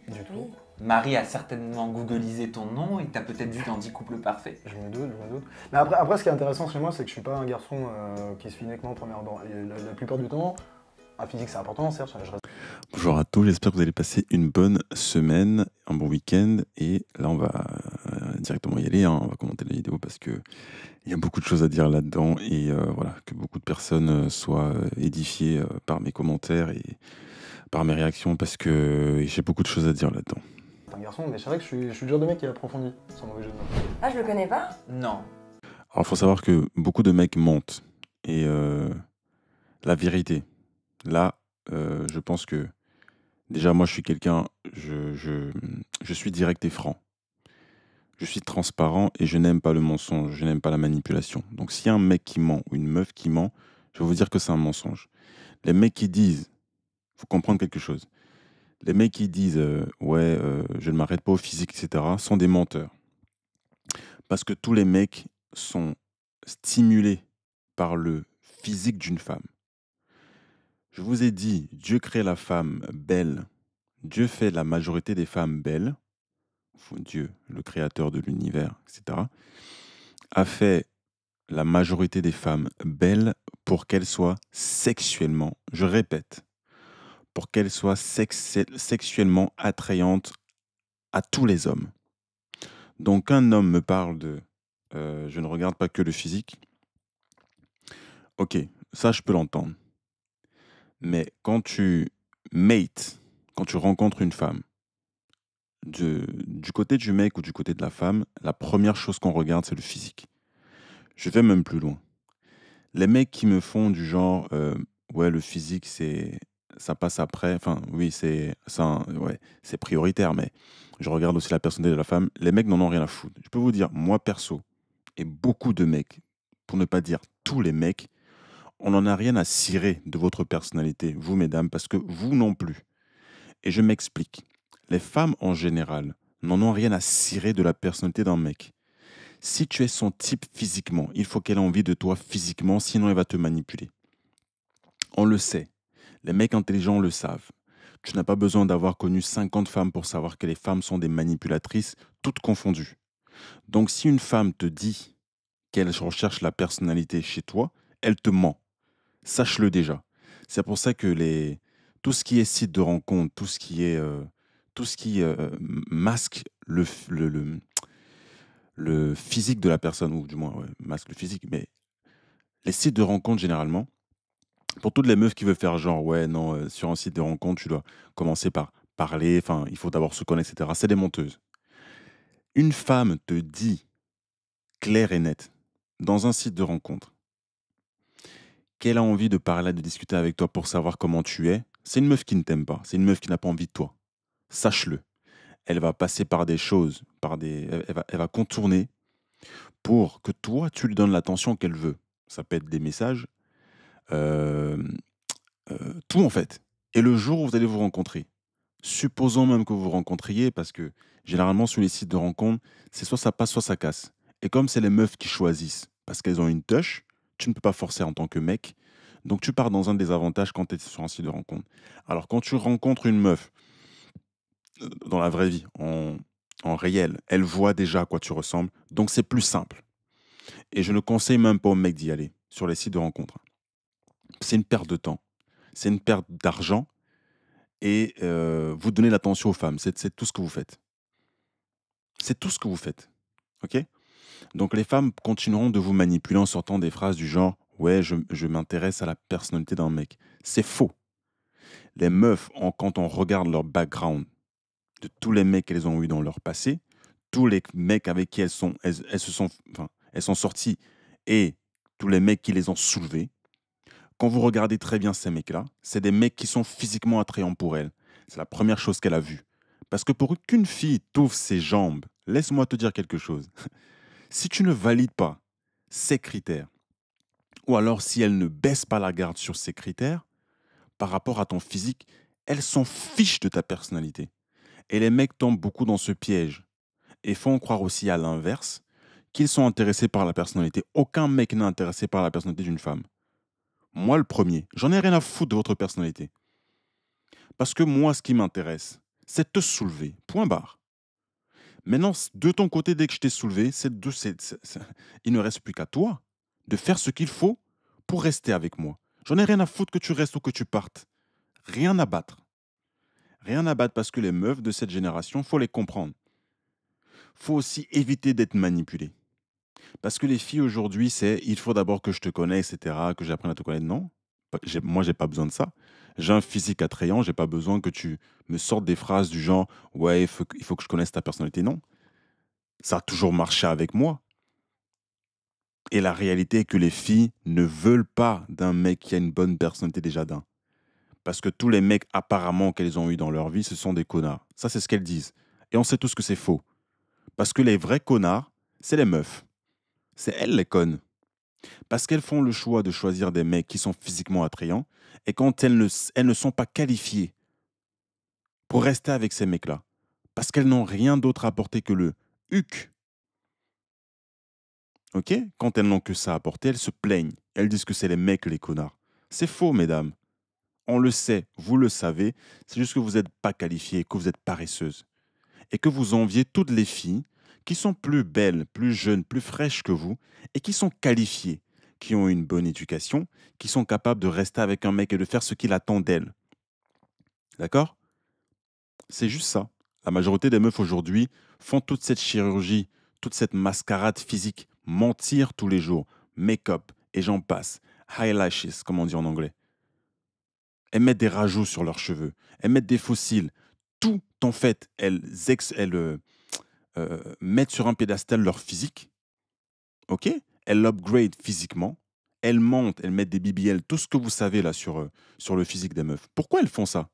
Du tout. Oui. Marie a certainement googlisé ton nom et t'as peut-être vu dans 10 couples parfaits. Je me doute, je me doute. Mais après, ce qui est intéressant chez moi, c'est que je suis pas un garçon qui se finit uniquement en première abord. Et la plupart du temps, un physique c'est important, certes, je reste. Bonjour à tous, j'espère que vous allez passer une bonne semaine, un bon week-end. Et là, on va directement y aller, hein. On va commenter la vidéo parce que il y a beaucoup de choses à dire là-dedans. Et voilà, que beaucoup de personnes soient édifiées par mes commentaires et par mes réactions parce que j'ai beaucoup de choses à dire là-dedans. Un garçon, mais c'est vrai que je suis le genre de mec qui est approfondi, sans mauvais jeu de mots. Ah, je le connais pas? Non. Alors, il faut savoir que beaucoup de mecs mentent. Et la vérité, là, je pense que déjà, moi, je suis quelqu'un, je suis direct et franc. Je suis transparent et je n'aime pas le mensonge, je n'aime pas la manipulation. Donc, s'il y a un mec qui ment ou une meuf qui ment, je vais vous dire que c'est un mensonge. Les mecs qui disent, faut comprendre quelque chose. Les mecs qui disent, ouais, je ne m'arrête pas au physique, etc., sont des menteurs. Parce que tous les mecs sont stimulés par le physique d'une femme. Je vous ai dit, Dieu crée la femme belle. Dieu fait la majorité des femmes belles. Dieu, le créateur de l'univers, etc., a fait la majorité des femmes belles pour qu'elles soient sexuellement, je répète, pour qu'elles soient sexuellement attrayantes à tous les hommes. Donc un homme me parle de je ne regarde pas que le physique. Ok, ça je peux l'entendre. Mais quand tu mates, quand tu rencontres une femme, du côté du mec ou du côté de la femme, la première chose qu'on regarde, c'est le physique. Je vais même plus loin. Les mecs qui me font du genre, ouais, le physique, ça passe après. Enfin, oui, c'est ça, ouais, c'est prioritaire, mais je regarde aussi la personnalité de la femme. Les mecs n'en ont rien à foutre. Je peux vous dire, moi perso, et beaucoup de mecs, pour ne pas dire tous les mecs, on n'en a rien à cirer de votre personnalité, vous mesdames, parce que vous non plus. Et je m'explique. Les femmes en général n'en ont rien à cirer de la personnalité d'un mec. Si tu es son type physiquement, il faut qu'elle ait envie de toi physiquement, sinon elle va te manipuler. On le sait. Les mecs intelligents le savent. Tu n'as pas besoin d'avoir connu 50 femmes pour savoir que les femmes sont des manipulatrices, toutes confondues. Donc si une femme te dit qu'elle recherche la personnalité chez toi, elle te ment. Sache-le déjà. C'est pour ça que tout ce qui est site de rencontre, tout ce qui masque le physique de la personne, ou du moins ouais, masque le physique, mais les sites de rencontre généralement, pour toutes les meufs qui veulent faire genre, ouais, non, sur un site de rencontre, tu dois commencer par parler, enfin, il faut d'abord se connaître, etc. C'est des menteuses. Une femme te dit, clair et net, dans un site de rencontre, qu'elle a envie de parler, de discuter avec toi pour savoir comment tu es, c'est une meuf qui ne t'aime pas, c'est une meuf qui n'a pas envie de toi. Sache-le. Elle va passer par des choses, elle va contourner pour que toi, tu lui donnes l'attention qu'elle veut. Ça peut être des messages, euh, tout en fait. Et le jour où vous allez vous rencontrer, supposons même que vous vous rencontriez, parce que généralement sur les sites de rencontre, c'est soit ça passe, soit ça casse. Et comme c'est les meufs qui choisissent, parce qu'elles ont une touch, tu ne peux pas forcer en tant que mec. Donc tu pars dans un désavantage quand tu es sur un site de rencontre. Alors quand tu rencontres une meuf dans la vraie vie, en réel, elle voit déjà à quoi tu ressembles. Donc c'est plus simple. Et je ne conseille même pas aux mecs d'y aller sur les sites de rencontre. C'est une perte de temps. C'est une perte d'argent et vous donnez l'attention aux femmes. C'est tout ce que vous faites. C'est tout ce que vous faites. OK? Donc les femmes continueront de vous manipuler en sortant des phrases du genre ouais, je m'intéresse à la personnalité d'un mec. C'est faux. Les meufs, quand on regarde leur background de tous les mecs qu'elles ont eu dans leur passé, tous les mecs avec qui elles sont sorties et tous les mecs qui les ont soulevés, quand vous regardez très bien ces mecs-là, c'est des mecs qui sont physiquement attrayants pour elle. C'est la première chose qu'elle a vue. Parce que pour qu'une fille t'ouvre ses jambes, laisse-moi te dire quelque chose. Si tu ne valides pas ces critères, ou alors si elle ne baisse pas la garde sur ces critères, par rapport à ton physique, elle s'en fiche de ta personnalité. Et les mecs tombent beaucoup dans ce piège et font croire aussi à l'inverse qu'ils sont intéressés par la personnalité. Aucun mec n'est intéressé par la personnalité d'une femme. Moi, le premier, j'en ai rien à foutre de votre personnalité. Parce que moi, ce qui m'intéresse, c'est te soulever. Point barre. Maintenant, de ton côté, dès que je t'ai soulevé, il ne reste plus qu'à toi de faire ce qu'il faut pour rester avec moi. J'en ai rien à foutre que tu restes ou que tu partes. Rien à battre. Rien à battre parce que les meufs de cette génération, faut les comprendre. Faut aussi éviter d'être manipulé. Parce que les filles aujourd'hui, c'est il faut d'abord que je te connaisse, etc., que j'apprenne à te connaître. Non, moi, j'ai pas besoin de ça. J'ai un physique attrayant, j'ai pas besoin que tu me sortes des phrases du genre ouais, il faut que je connaisse ta personnalité. Non, ça a toujours marché avec moi. Et la réalité est que les filles ne veulent pas d'un mec qui a une bonne personnalité déjà d'un. Parce que tous les mecs apparemment qu'elles ont eu dans leur vie, ce sont des connards. Ça, c'est ce qu'elles disent. Et on sait tous que c'est faux. Parce que les vrais connards, c'est les meufs. C'est elles les connes. Parce qu'elles font le choix de choisir des mecs qui sont physiquement attrayants. Et quand elles ne sont pas qualifiées pour rester avec ces mecs-là, parce qu'elles n'ont rien d'autre à apporter que le huc. Ok? Quand elles n'ont que ça à apporter, elles se plaignent. Elles disent que c'est les mecs les connards. C'est faux, mesdames. On le sait, vous le savez. C'est juste que vous n'êtes pas qualifiées, que vous êtes paresseuses. Et que vous enviez toutes les filles qui sont plus belles, plus jeunes, plus fraîches que vous et qui sont qualifiées, qui ont une bonne éducation, qui sont capables de rester avec un mec et de faire ce qu'il attend d'elles. D'accord? C'est juste ça. La majorité des meufs aujourd'hui font toute cette chirurgie, toute cette mascarade physique, mentir tous les jours, make-up et j'en passe, eyelashes, comme on dit en anglais. Elles mettent des rajouts sur leurs cheveux, elles mettent des fossiles. Tout, en fait, elles mettent sur un piédestal leur physique, ok? Elles l'upgrade physiquement, elles montent, elles mettent des BBL, tout ce que vous savez là sur le physique des meufs. Pourquoi elles font ça?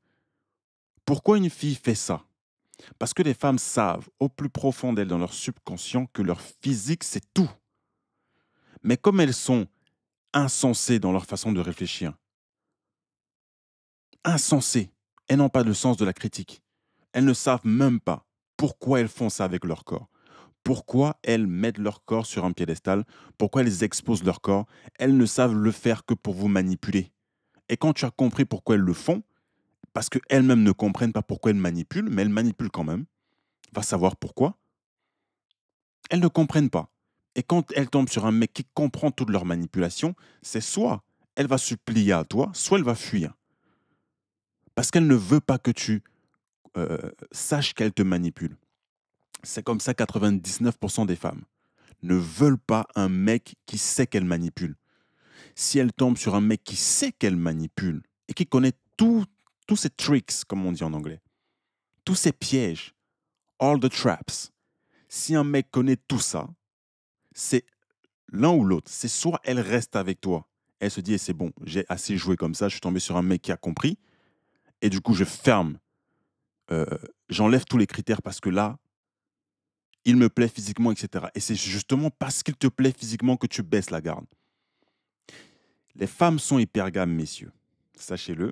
Pourquoi une fille fait ça? Parce que les femmes savent au plus profond d'elles, dans leur subconscient, que leur physique, c'est tout. Mais comme elles sont insensées dans leur façon de réfléchir, insensées, elles n'ont pas le sens de la critique. Elles ne savent même pas pourquoi elles font ça avec leur corps. Pourquoi elles mettent leur corps sur un piédestal, pourquoi elles exposent leur corps. Elles ne savent le faire que pour vous manipuler. Et quand tu as compris pourquoi elles le font, parce qu'elles-mêmes ne comprennent pas pourquoi elles manipulent, mais elles manipulent quand même, va savoir pourquoi. Elles ne comprennent pas. Et quand elles tombent sur un mec qui comprend toute leur manipulation, c'est soit elle va se plier à toi, soit elle va fuir. Parce qu'elle ne veut pas que tu saches qu'elle te manipule. C'est comme ça 99% des femmes ne veulent pas un mec qui sait qu'elle manipule. Si elle tombe sur un mec qui sait qu'elle manipule et qui connaît tous ces tricks, comme on dit en anglais, tous ces pièges, all the traps, si un mec connaît tout ça, c'est l'un ou l'autre. C'est soit elle reste avec toi, elle se dit, eh, c'est bon, j'ai assez joué comme ça, je suis tombé sur un mec qui a compris, et du coup, je ferme, euh, j'enlève tous les critères parce que là, il me plaît physiquement, etc. Et c'est justement parce qu'il te plaît physiquement que tu baisses la garde. Les femmes sont hypergames, messieurs. Sachez-le.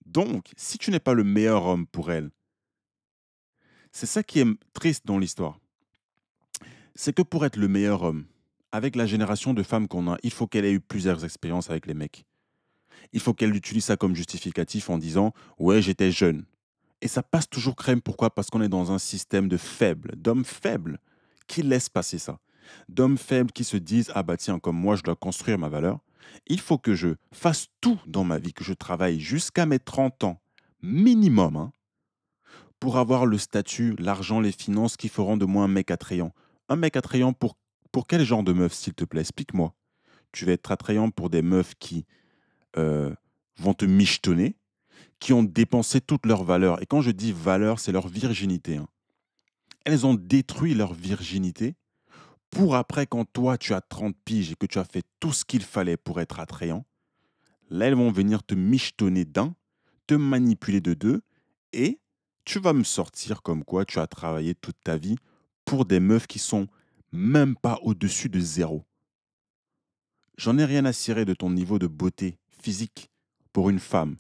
Donc, si tu n'es pas le meilleur homme pour elles, c'est ça qui est triste dans l'histoire. C'est que pour être le meilleur homme, avec la génération de femmes qu'on a, il faut qu'elle ait eu plusieurs expériences avec les mecs. Il faut qu'elle utilise ça comme justificatif en disant ouais, j'étais jeune. Et ça passe toujours crème. Pourquoi? Parce qu'on est dans un système de faibles, d'hommes faibles qui laissent passer ça. D'hommes faibles qui se disent ah bah tiens, comme moi je dois construire ma valeur, il faut que je fasse tout dans ma vie, que je travaille jusqu'à mes 30 ans minimum, hein, pour avoir le statut, l'argent, les finances qui feront de moi un mec attrayant. Un mec attrayant pour quel genre de meuf, s'il te plaît? Explique-moi. Tu vas être attrayant pour des meufs qui euh, vont te michetonner, qui ont dépensé toute leur valeur. Et quand je dis valeur, c'est leur virginité, hein. Elles ont détruit leur virginité pour après, quand toi, tu as 30 piges et que tu as fait tout ce qu'il fallait pour être attrayant, là, elles vont venir te michetonner d'un, te manipuler de deux, et tu vas me sortir comme quoi tu as travaillé toute ta vie pour des meufs qui sont même pas au-dessus de zéro. J'en ai rien à cirer de ton niveau de beauté physique pour une femme.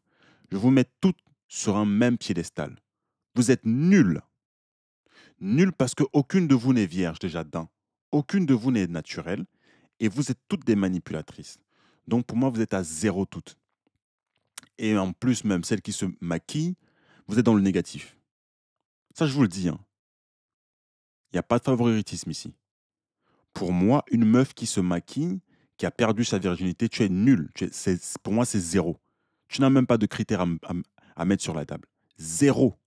Je vous mets toutes sur un même piédestal. Vous êtes nuls. Nuls parce qu'aucune de vous n'est vierge déjà d'un. Aucune de vous n'est naturelle. Et vous êtes toutes des manipulatrices. Donc pour moi, vous êtes à zéro toutes. Et en plus, même celles qui se maquillent, vous êtes dans le négatif. Ça, je vous le dis, hein. Il n'y a pas de favoritisme ici. Pour moi, une meuf qui se maquille, qui a perdu sa virginité, tu es nul. Pour moi, c'est zéro. Tu n'as même pas de critères à mettre sur la table. Zéro.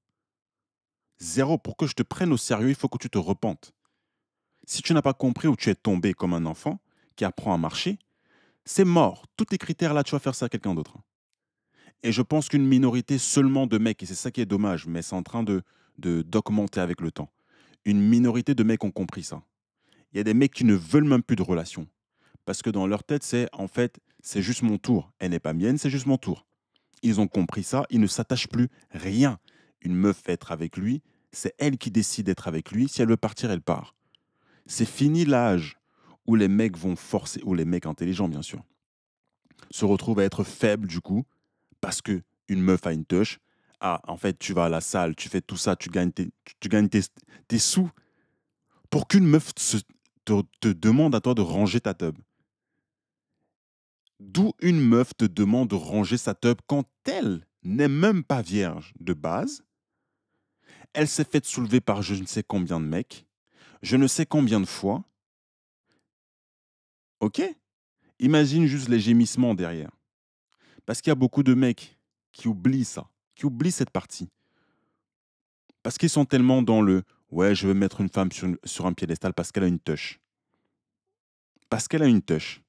Zéro. Pour que je te prenne au sérieux, il faut que tu te repentes. Si tu n'as pas compris où tu es tombé comme un enfant qui apprend à marcher, c'est mort. Tous tes critères là, tu vas faire ça à quelqu'un d'autre. Et je pense qu'une minorité seulement de mecs, et c'est ça qui est dommage, mais c'est en train d'augmenter avec le temps. Une minorité de mecs ont compris ça. Il y a des mecs qui ne veulent même plus de relation. Parce que dans leur tête, c'est en fait, c'est juste mon tour. Elle n'est pas mienne, c'est juste mon tour. Ils ont compris ça, ils ne s'attachent plus rien. Une meuf veut être avec lui, c'est elle qui décide d'être avec lui. Si elle veut partir, elle part. C'est fini l'âge où les mecs vont forcer, ou les mecs intelligents bien sûr, se retrouvent à être faibles du coup, parce que une meuf a une touche. Ah, en fait, tu vas à la salle, tu fais tout ça, tu gagnes tes sous pour qu'une meuf te demande à toi de ranger ta tub. D'où une meuf te demande de ranger sa tub quand elle n'est même pas vierge de base. Elle s'est faite soulever par je ne sais combien de mecs, je ne sais combien de fois. Ok? Imagine juste les gémissements derrière. Parce qu'il y a beaucoup de mecs qui oublient ça, qui oublient cette partie. Parce qu'ils sont tellement dans le ouais, je veux mettre une femme sur un piédestal parce qu'elle a une touche. Parce qu'elle a une touche.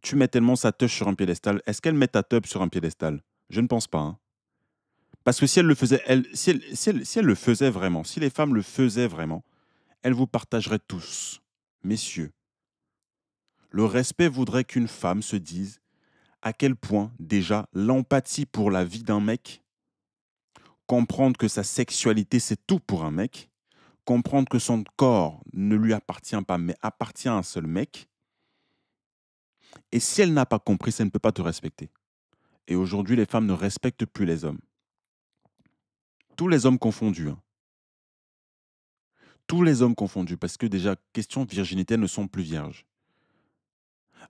Tu mets tellement sa touche sur un piédestal. Est-ce qu'elle met ta tub sur un piédestal? Je ne pense pas. Hein. Parce que si elle le faisait, si elle le faisait vraiment, si les femmes le faisaient vraiment, elles vous partageraient tous. Messieurs, le respect voudrait qu'une femme se dise à quel point déjà l'empathie pour la vie d'un mec, comprendre que sa sexualité c'est tout pour un mec, comprendre que son corps ne lui appartient pas mais appartient à un seul mec, et si elle n'a pas compris, ça ne peut pas te respecter. Et aujourd'hui, les femmes ne respectent plus les hommes. Tous les hommes confondus. Hein. Tous les hommes confondus, parce que déjà, question virginité, elles ne sont plus vierges.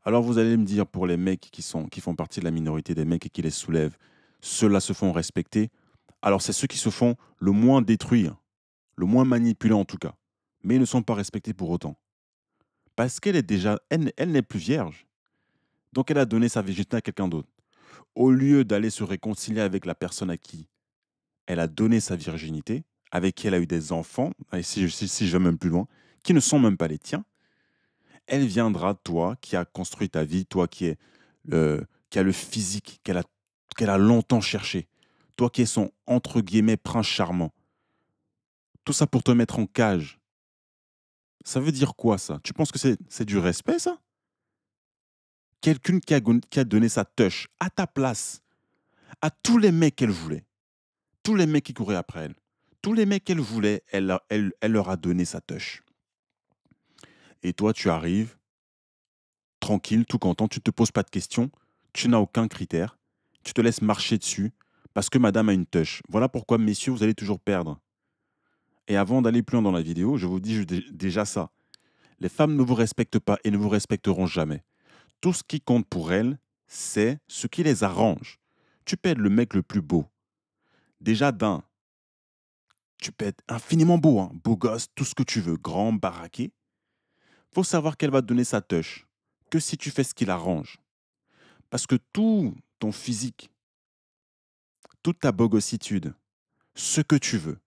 Alors vous allez me dire, pour les mecs qui font partie de la minorité des mecs et qui les soulèvent, ceux-là se font respecter. Alors c'est ceux qui se font le moins détruire, le moins manipuler en tout cas. Mais ils ne sont pas respectés pour autant. Parce qu'elle est déjà, elle n'est plus vierge. Donc elle a donné sa virginité à quelqu'un d'autre. Au lieu d'aller se réconcilier avec la personne à qui elle a donné sa virginité, avec qui elle a eu des enfants, et si je vais même plus loin, qui ne sont même pas les tiens, elle viendra, toi qui as construit ta vie, toi qui a le physique qu'elle a longtemps cherché, toi qui es son entre guillemets prince charmant. Tout ça pour te mettre en cage. Ça veut dire quoi ça? Tu penses que c'est du respect ça? Quelqu'un qui a donné sa touche à ta place, à tous les mecs qu'elle voulait, tous les mecs qui couraient après elle, tous les mecs qu'elle voulait, elle leur a donné sa touche. Et toi, tu arrives, tranquille, tout content, tu ne te poses pas de questions, tu n'as aucun critère, tu te laisses marcher dessus parce que madame a une touche. Voilà pourquoi, messieurs, vous allez toujours perdre. Et avant d'aller plus loin dans la vidéo, je vous dis déjà ça. Les femmes ne vous respectent pas et ne vous respecteront jamais. Tout ce qui compte pour elles, c'est ce qui les arrange. Tu peux être le mec le plus beau. Déjà tu peux être infiniment beau, hein, beau gosse, tout ce que tu veux, grand, baraqué. Faut savoir qu'elle va te donner sa touche, que si tu fais ce qui l'arrange. Parce que tout ton physique, toute ta bogossitude, ce que tu veux,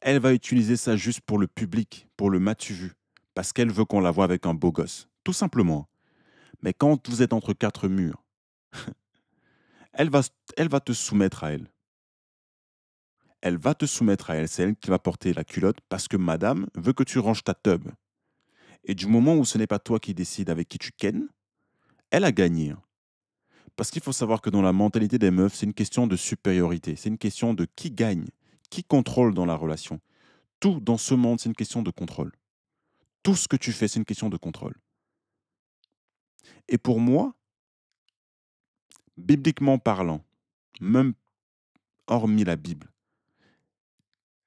elle va utiliser ça juste pour le public, pour le matu vu, parce qu'elle veut qu'on la voie avec un beau gosse, tout simplement. Mais quand vous êtes entre quatre murs, elle va, elle va te soumettre à elle. Elle va te soumettre à elle, c'est elle qui va porter la culotte parce que madame veut que tu ranges ta tub. Et du moment où ce n'est pas toi qui décides avec qui tu kennes, elle a gagné. Parce qu'il faut savoir que dans la mentalité des meufs, c'est une question de supériorité. C'est une question de qui gagne, qui contrôle dans la relation. Tout dans ce monde, c'est une question de contrôle. Tout ce que tu fais, c'est une question de contrôle. Et pour moi, bibliquement parlant, même hormis la Bible,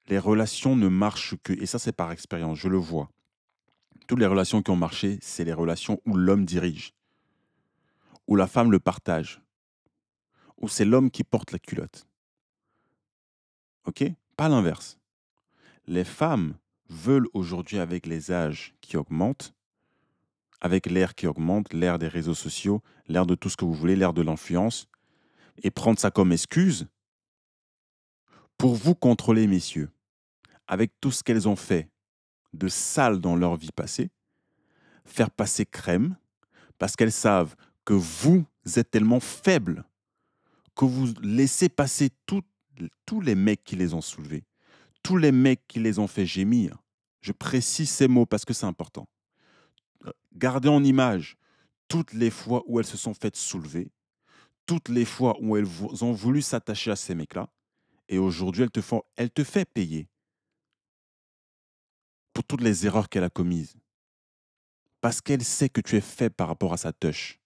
les relations ne marchent que, et ça c'est par expérience, je le vois. Toutes les relations qui ont marché, c'est les relations où l'homme dirige, où la femme le partage, où c'est l'homme qui porte la culotte. Ok? Pas l'inverse. Les femmes veulent aujourd'hui, avec les âges qui augmentent, avec l'ère qui augmente, l'ère des réseaux sociaux, l'ère de tout ce que vous voulez, l'ère de l'influence, et prendre ça comme excuse pour vous contrôler, messieurs, avec tout ce qu'elles ont fait de sale dans leur vie passée, faire passer crème, parce qu'elles savent que vous êtes tellement faibles que vous laissez passer tous les mecs qui les ont soulevés, tous les mecs qui les ont fait gémir. Je précise ces mots parce que c'est important. Gardez en image toutes les fois où elles se sont faites soulever, toutes les fois où elles ont voulu s'attacher à ces mecs-là, et aujourd'hui, elles te fait payer pour toutes les erreurs qu'elle a commises. Parce qu'elle sait que tu es faible par rapport à sa touche.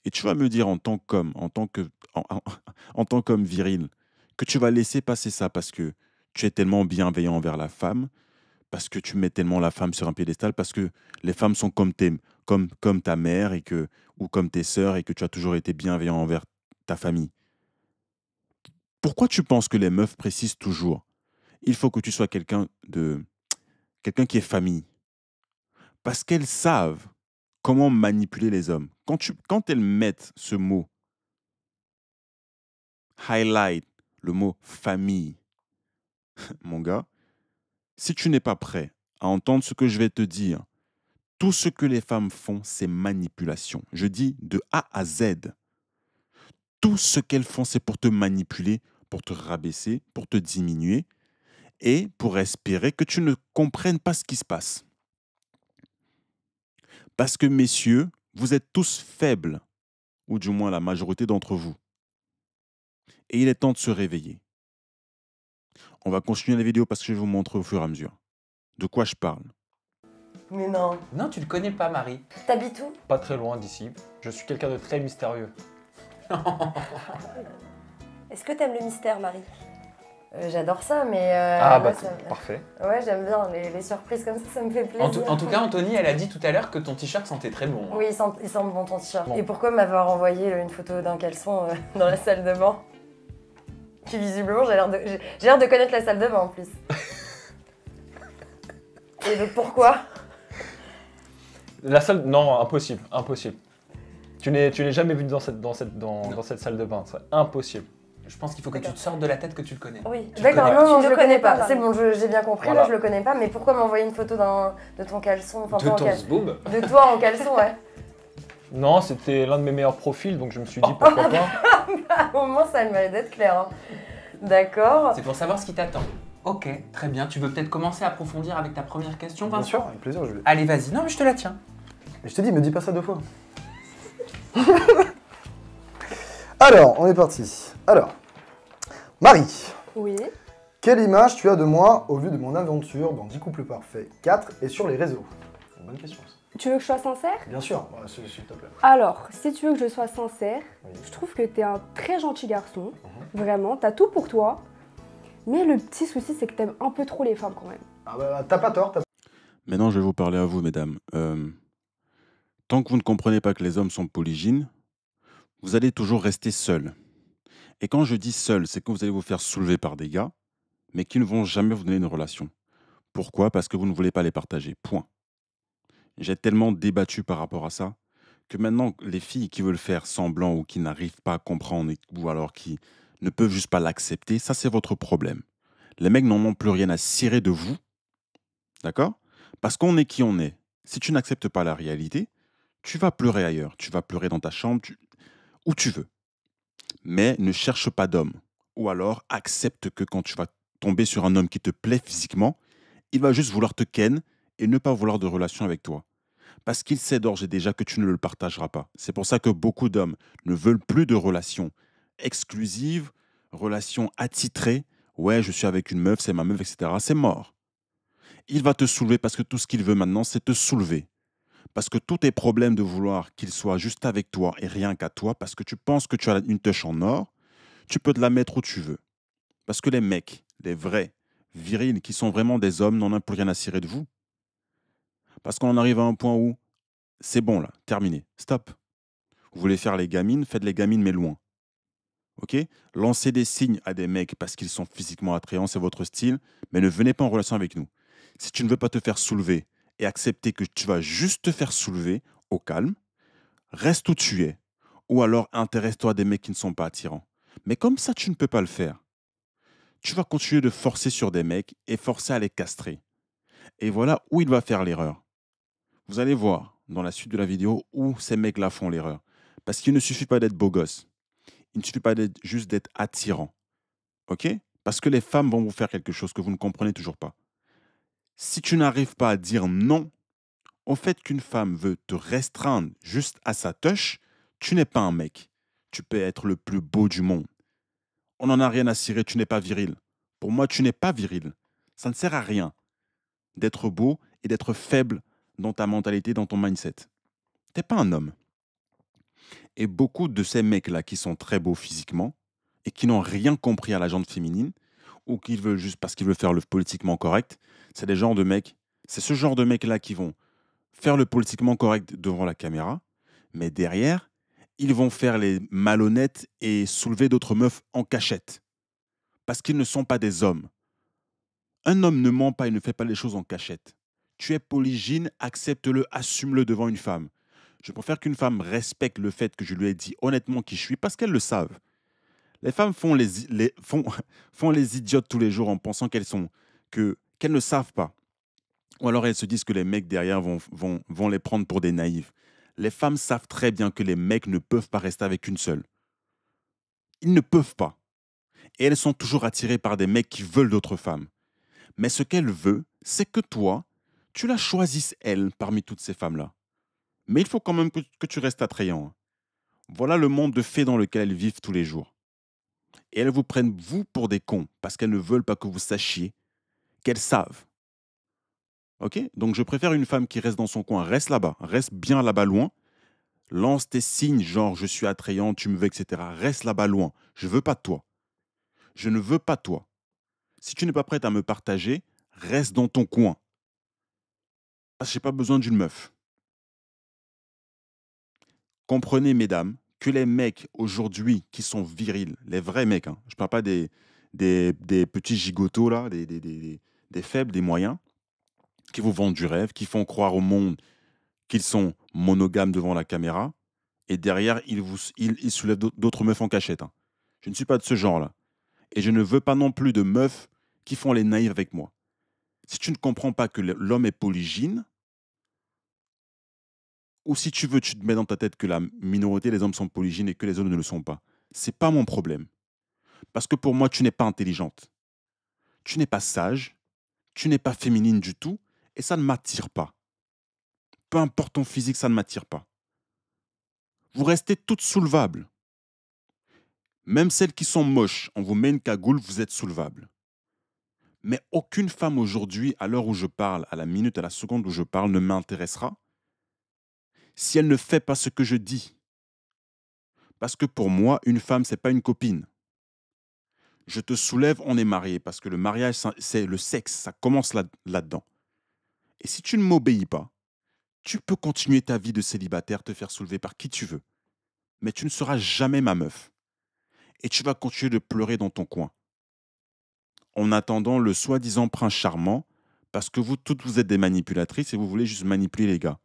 Et tu vas me dire en tant qu'homme, en tant qu'homme viril, que tu vas laisser passer ça parce que tu es tellement bienveillant envers la femme, parce que tu mets tellement la femme sur un piédestal, parce que les femmes sont comme ta mère ou comme tes sœurs et que tu as toujours été bienveillant envers ta famille. Pourquoi tu penses que les meufs précisent toujours il faut que tu sois quelqu'un qui est famille? Parce qu'elles savent comment manipuler les hommes. Quand elles mettent ce mot highlight, le mot famille, mon gars, si tu n'es pas prêt à entendre ce que je vais te dire, tout ce que les femmes font, c'est manipulation. Je dis de A à Z. Tout ce qu'elles font, c'est pour te manipuler, pour te rabaisser, pour te diminuer et pour espérer que tu ne comprennes pas ce qui se passe. Parce que, messieurs, vous êtes tous faibles, ou du moins la majorité d'entre vous. Et il est temps de se réveiller. On va continuer la vidéo parce que je vais vous montrer au fur et à mesure de quoi je parle. Mais non. Non, tu le connais pas, Marie. T'habites où? Pas très loin d'ici. Je suis quelqu'un de très mystérieux. Est-ce que t'aimes le mystère, Marie? J'adore ça, mais... Parfait. Ouais, j'aime bien les surprises comme ça me fait plaisir. En tout cas, Anthony, elle a dit tout à l'heure que ton t-shirt sentait très bon. Hein. Oui, il sent bon ton t-shirt. Bon. Et pourquoi m'avoir envoyé une photo d'un caleçon dans la salle de bain? Puis visiblement, j'ai l'air de connaître la salle de bain en plus. Et donc pourquoi? La salle... Non, impossible. Impossible. Tu n'es jamais venu dans cette salle de bain. C'est impossible. Je pense qu'il faut que tu te sortes de la tête que tu le connais. Oui, Tu d'accord, le connais. non, Tu je le le connais connais pas, pas. C'est bon, j'ai bien compris, Voilà. là je le connais pas, mais pourquoi m'envoyer une photo de ton caleçon, enfin De toi en ton zboob. de toi en caleçon, ouais. Non, c'était l'un de mes meilleurs profils, donc je me suis dit pourquoi pas. Au moins ça mérite d'être clair. Hein. D'accord. C'est pour savoir ce qui t'attend. Ok, très bien. Tu veux peut-être commencer à approfondir avec ta première question, Bien Vincent? sûr, avec plaisir, je vais. Allez, vas-y. Non, mais je te la tiens. Mais je te dis, me dis pas ça 2 fois. Alors, on est parti. Alors, Marie, Oui. quelle image tu as de moi au vu de mon aventure dans 10 couples parfaits 4 et sur les réseaux? Bonne question. Ça. Tu veux que je sois sincère? Bien sûr, ouais, s'il te plaît. Alors, si tu veux que je sois sincère, Oui. je trouve que t'es un très gentil garçon. Vraiment, t'as tout pour toi. Mais le petit souci, c'est que t'aimes un peu trop les femmes quand même. Ah bah, t'as pas tort, Maintenant, je vais vous parler à vous, mesdames. Tant que vous ne comprenez pas que les hommes sont polygynes, vous allez toujours rester seul. Et quand je dis seul, c'est que vous allez vous faire soulever par des gars, mais qui ne vont jamais vous donner une relation. Pourquoi? Parce que vous ne voulez pas les partager. Point. J'ai tellement débattu par rapport à ça que maintenant, les filles qui veulent faire semblant ou qui n'arrivent pas à comprendre ou alors qui ne peuvent juste pas l'accepter, ça c'est votre problème. Les mecs n'en ont plus rien à cirer de vous, d'accord? Parce qu'on est qui on est. Si tu n'acceptes pas la réalité, tu vas pleurer ailleurs. Tu vas pleurer dans ta chambre, où tu veux. Mais ne cherche pas d'homme. Ou alors accepte que quand tu vas tomber sur un homme qui te plaît physiquement, il va juste vouloir te ken et ne pas vouloir de relation avec toi. Parce qu'il sait d'ores et déjà que tu ne le partageras pas. C'est pour ça que beaucoup d'hommes ne veulent plus de relations exclusives, relations attitrées. Ouais, je suis avec une meuf, c'est ma meuf, etc. C'est mort. Il va te soulever parce que tout ce qu'il veut maintenant, c'est te soulever. Parce que tous tes problèmes de vouloir qu'il soit juste avec toi et rien qu'à toi, parce que tu penses que tu as une touche en or, tu peux te la mettre où tu veux. Parce que les mecs, les vrais, virils, qui sont vraiment des hommes, n'en ont plus rien à cirer de vous. Parce qu'on en arrive à un point où c'est bon là, terminé, stop. Vous voulez faire les gamines, faites les gamines mais loin. Ok? Lancez des signes à des mecs parce qu'ils sont physiquement attrayants, c'est votre style, mais ne venez pas en relation avec nous. Si tu ne veux pas te faire soulever et accepter que tu vas juste te faire soulever au calme, reste où tu es. Ou alors intéresse-toi à des mecs qui ne sont pas attirants. Mais comme ça, tu ne peux pas le faire. Tu vas continuer de forcer sur des mecs et forcer à les castrer. Et voilà où il va faire l'erreur. Vous allez voir dans la suite de la vidéo où ces mecs-là font l'erreur. Parce qu'il ne suffit pas d'être beau gosse. Il ne suffit pas juste d'être attirant. OK? Parce que les femmes vont vous faire quelque chose que vous ne comprenez toujours pas. Si tu n'arrives pas à dire non au fait qu'une femme veut te restreindre juste à sa touche, tu n'es pas un mec. Tu peux être le plus beau du monde. On n'en a rien à cirer, tu n'es pas viril. Pour moi, tu n'es pas viril. Ça ne sert à rien d'être beau et d'être faible dans ta mentalité, dans ton mindset. Tu n'es pas un homme. Et beaucoup de ces mecs-là qui sont très beaux physiquement et qui n'ont rien compris à la gente féminine ou qui veulent juste parce qu'ils veulent faire le politiquement correct, c'est des genres de mecs, c'est ce genre de mecs-là qui vont faire le politiquement correct devant la caméra, mais derrière, ils vont faire les malhonnêtes et soulever d'autres meufs en cachette. Parce qu'ils ne sont pas des hommes. Un homme ne ment pas, il ne fait pas les choses en cachette. Tu es polygyne, accepte-le, assume-le devant une femme. Je préfère qu'une femme respecte le fait que je lui ai dit honnêtement qui je suis parce qu'elles le savent. Les femmes font les idiotes tous les jours en pensant qu'elles ne savent pas. Ou alors elles se disent que les mecs derrière vont les prendre pour des naïfs. Les femmes savent très bien que les mecs ne peuvent pas rester avec une seule. Ils ne peuvent pas. Et elles sont toujours attirées par des mecs qui veulent d'autres femmes. Mais ce qu'elle veut, c'est que toi, tu la choisisses elle parmi toutes ces femmes-là. Mais il faut quand même que tu restes attrayant. Voilà le monde de fées dans lequel elles vivent tous les jours. Et elles vous prennent, vous, pour des cons, parce qu'elles ne veulent pas que vous sachiez qu'elles savent. Ok? Donc je préfère une femme qui reste dans son coin, reste là-bas, reste bien là-bas loin, lance tes signes, genre je suis attrayant, tu me veux, etc. Reste là-bas loin. Je ne veux pas de toi. Je ne veux pas de toi. Si tu n'es pas prête à me partager, reste dans ton coin. Parce que je n'ai pas besoin d'une meuf. Comprenez, mesdames, que les mecs aujourd'hui qui sont virils, les vrais mecs, hein, je ne parle pas des petits gigotos, là, des faibles, des moyens, qui vous vendent du rêve, qui font croire au monde qu'ils sont monogames devant la caméra, et derrière, ils soulèvent d'autres meufs en cachette. Hein. Je ne suis pas de ce genre-là. Et je ne veux pas non plus de meufs qui font les naïfs avec moi. Si tu ne comprends pas que l'homme est polygyne, ou si tu veux, tu te mets dans ta tête que la minorité des hommes sont polygynes et que les hommes ne le sont pas. C'est pas mon problème. Parce que pour moi, tu n'es pas intelligente. Tu n'es pas sage. Tu n'es pas féminine du tout. Et ça ne m'attire pas. Peu importe ton physique, ça ne m'attire pas. Vous restez toutes soulevables. Même celles qui sont moches, on vous met une cagoule, vous êtes soulevables. Mais aucune femme aujourd'hui, à l'heure où je parle, à la minute, à la seconde où je parle, ne m'intéressera si elle ne fait pas ce que je dis. Parce que pour moi, une femme, ce n'est pas une copine. Je te soulève, on est mariés, parce que le mariage, c'est le sexe, ça commence là-dedans. Et si tu ne m'obéis pas, tu peux continuer ta vie de célibataire, te faire soulever par qui tu veux. Mais tu ne seras jamais ma meuf. Et tu vas continuer de pleurer dans ton coin. En attendant le soi-disant prince charmant, parce que vous toutes, vous êtes des manipulatrices et vous voulez juste manipuler les gars.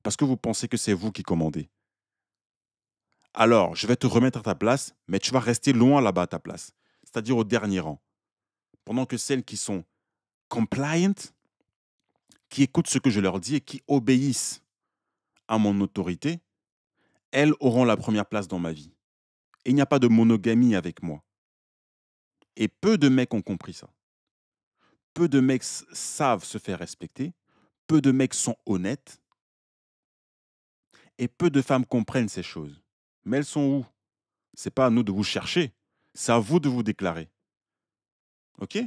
Parce que vous pensez que c'est vous qui commandez. Alors, je vais te remettre à ta place, mais tu vas rester loin là-bas à ta place. C'est-à-dire au dernier rang. Pendant que celles qui sont compliant, qui écoutent ce que je leur dis et qui obéissent à mon autorité, elles auront la première place dans ma vie. Et il n'y a pas de monogamie avec moi. Et peu de mecs ont compris ça. Peu de mecs savent se faire respecter. Peu de mecs sont honnêtes. Et peu de femmes comprennent ces choses. Mais elles sont où? C'est pas à nous de vous chercher. C'est à vous de vous déclarer. Ok?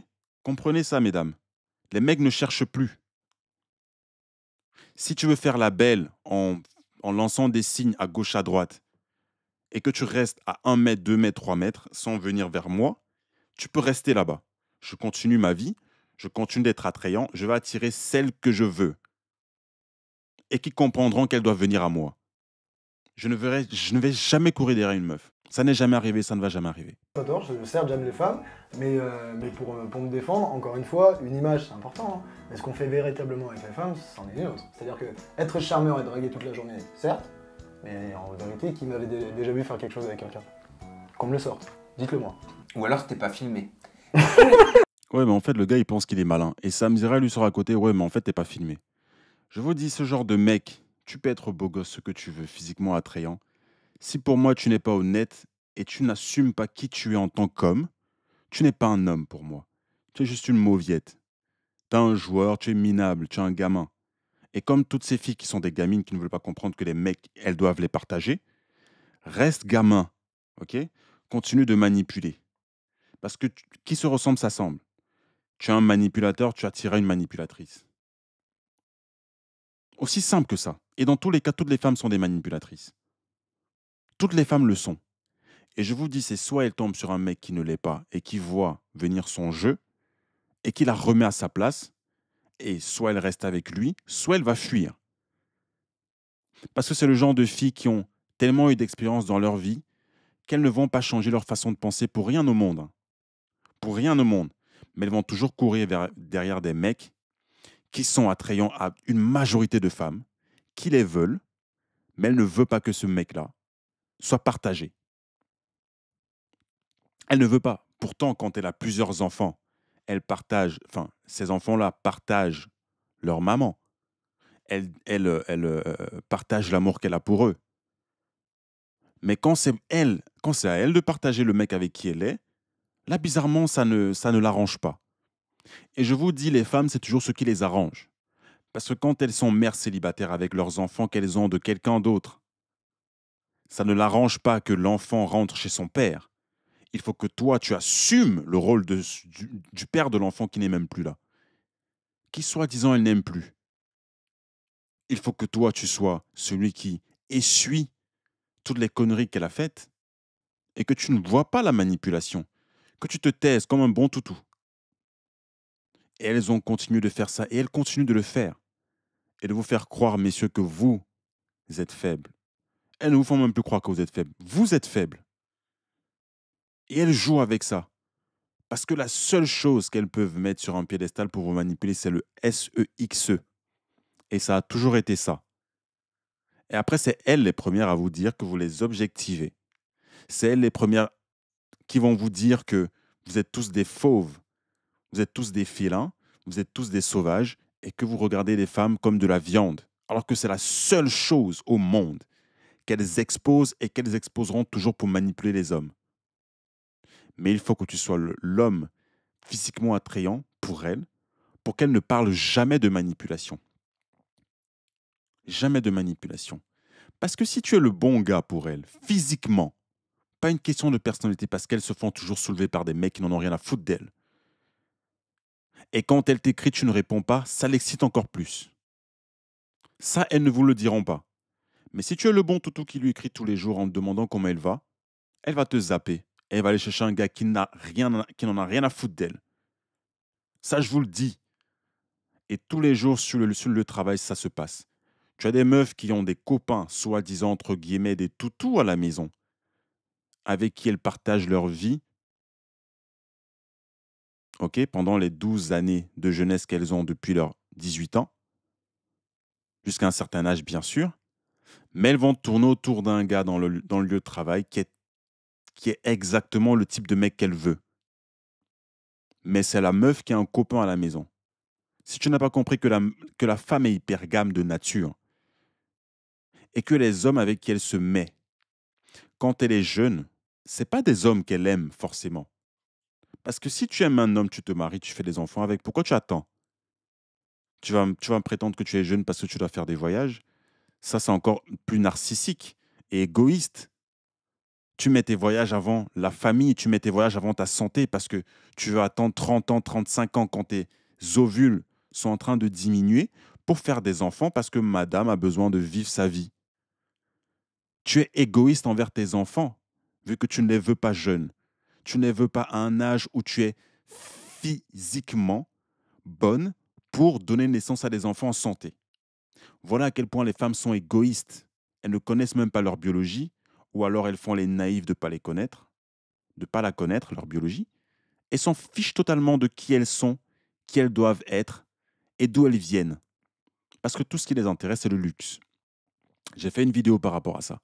Comprenez ça, mesdames. Les mecs ne cherchent plus. Si tu veux faire la belle en lançant des signes à gauche, à droite, et que tu restes à 1 mètre, 2 mètres, 3 mètres, sans venir vers moi, tu peux rester là-bas. Je continue ma vie, je continue d'être attrayant, je vais attirer celles que je veux. Et qui comprendront qu'elles doivent venir à moi. Je ne vais jamais courir derrière une meuf. Ça n'est jamais arrivé, ça ne va jamais arriver. Pas tort, certes j'aime les femmes, mais pour me défendre, encore une fois, une image c'est important, hein. Mais ce qu'on fait véritablement avec les femmes, c'en est une autre. C'est-à-dire que être charmeur et draguer toute la journée, certes, mais en vérité, qui m'avait déjà vu faire quelque chose avec quelqu'un? Qu'on me le sorte, dites-le moi. Ou alors c'était pas filmé. Ouais, mais en fait, le gars, il pense qu'il est malin. Et Sam Zira lui sort à côté, ouais, mais en fait, t'es pas filmé. Je vous dis, ce genre de mec, tu peux être beau gosse, ce que tu veux, physiquement attrayant. Si pour moi, tu n'es pas honnête et tu n'assumes pas qui tu es en tant qu'homme, tu n'es pas un homme pour moi. Tu es juste une mauviette. T'es un joueur, tu es minable, tu es un gamin. Et comme toutes ces filles qui sont des gamines qui ne veulent pas comprendre que les mecs, elles doivent les partager, reste gamin, ok? Continue de manipuler. Parce que qui se ressemble s'assemble. Tu es un manipulateur, tu attireras une manipulatrice. Aussi simple que ça. Et dans tous les cas, toutes les femmes sont des manipulatrices. Toutes les femmes le sont. Et je vous dis, c'est soit elle tombe sur un mec qui ne l'est pas et qui voit venir son jeu et qui la remet à sa place, et soit elle reste avec lui, soit elle va fuir. Parce que c'est le genre de filles qui ont tellement eu d'expérience dans leur vie qu'elles ne vont pas changer leur façon de penser pour rien au monde. Hein. Pour rien au monde. Mais elles vont toujours courir derrière des mecs qui sont attrayants à une majorité de femmes, qui les veulent, mais elle ne veut pas que ce mec-là soit partagé. Elle ne veut pas. Pourtant, quand elle a plusieurs enfants, elle partage, enfin, ces enfants-là partagent leur maman. Elle partage l'amour qu'elle a pour eux. Mais quand c'est à elle de partager le mec avec qui elle est, là, bizarrement, ça ne l'arrange pas. Et je vous dis, les femmes, c'est toujours ce qui les arrange. Parce que quand elles sont mères célibataires avec leurs enfants qu'elles ont de quelqu'un d'autre, ça ne l'arrange pas que l'enfant rentre chez son père. Il faut que toi, tu assumes le rôle du père de l'enfant qui n'est même plus là. Qui, soi-disant, elle n'aime plus. Il faut que toi, tu sois celui qui essuie toutes les conneries qu'elle a faites et que tu ne vois pas la manipulation. Que tu te taises comme un bon toutou. Et elles ont continué de faire ça et elles continuent de le faire. Et de vous faire croire, messieurs, que vous êtes faibles. Elles ne vous font même plus croire que vous êtes faibles. Vous êtes faibles. Et elles jouent avec ça. Parce que la seule chose qu'elles peuvent mettre sur un piédestal pour vous manipuler, c'est le SEXE. Et ça a toujours été ça. Et après, c'est elles les premières à vous dire que vous les objectivez. C'est elles les premières qui vont vous dire que vous êtes tous des fauves, vous êtes tous des félins, vous êtes tous des sauvages et que vous regardez les femmes comme de la viande. Alors que c'est la seule chose au monde qu'elles exposent et qu'elles exposeront toujours pour manipuler les hommes. Mais il faut que tu sois l'homme physiquement attrayant pour elles, pour qu'elles ne parlent jamais de manipulation. Jamais de manipulation. Parce que si tu es le bon gars pour elles, physiquement, pas une question de personnalité, parce qu'elles se font toujours soulever par des mecs qui n'en ont rien à foutre d'elles. Et quand elles t'écrivent, tu ne réponds pas, ça l'excite encore plus. Ça, elles ne vous le diront pas. Mais si tu es le bon toutou qui lui écrit tous les jours en te demandant comment elle va te zapper. Elle va aller chercher un gars qui n'en a rien à foutre d'elle. Ça, je vous le dis. Et tous les jours sur le travail, ça se passe. Tu as des meufs qui ont des copains, soi-disant, entre guillemets, des toutous à la maison, avec qui elles partagent leur vie, ok, pendant les 12 années de jeunesse qu'elles ont depuis leurs 18 ans, jusqu'à un certain âge, bien sûr. Mais elles vont tourner autour d'un gars dans le lieu de travail qui est exactement le type de mec qu'elle veut. Mais c'est la meuf qui a un copain à la maison. Si tu n'as pas compris que la femme est hypergame de nature et que les hommes avec qui elle se met, quand elle est jeune, ce n'est pas des hommes qu'elle aime forcément. Parce que si tu aimes un homme, tu te maries, tu fais des enfants avec, pourquoi tu attends? Tu vas me prétendre que tu es jeune parce que tu dois faire des voyages. Ça, c'est encore plus narcissique et égoïste. Tu mets tes voyages avant la famille, tu mets tes voyages avant ta santé parce que tu veux attendre 30 ans, 35 ans quand tes ovules sont en train de diminuer pour faire des enfants parce que madame a besoin de vivre sa vie. Tu es égoïste envers tes enfants vu que tu ne les veux pas jeunes. Tu ne les veux pas à un âge où tu es physiquement bonne pour donner naissance à des enfants en santé. Voilà à quel point les femmes sont égoïstes. Elles ne connaissent même pas leur biologie ou alors elles font les naïves de ne pas les connaître, de ne pas la connaître, leur biologie, et s'en fichent totalement de qui elles sont, qui elles doivent être et d'où elles viennent. Parce que tout ce qui les intéresse, c'est le luxe. J'ai fait une vidéo par rapport à ça.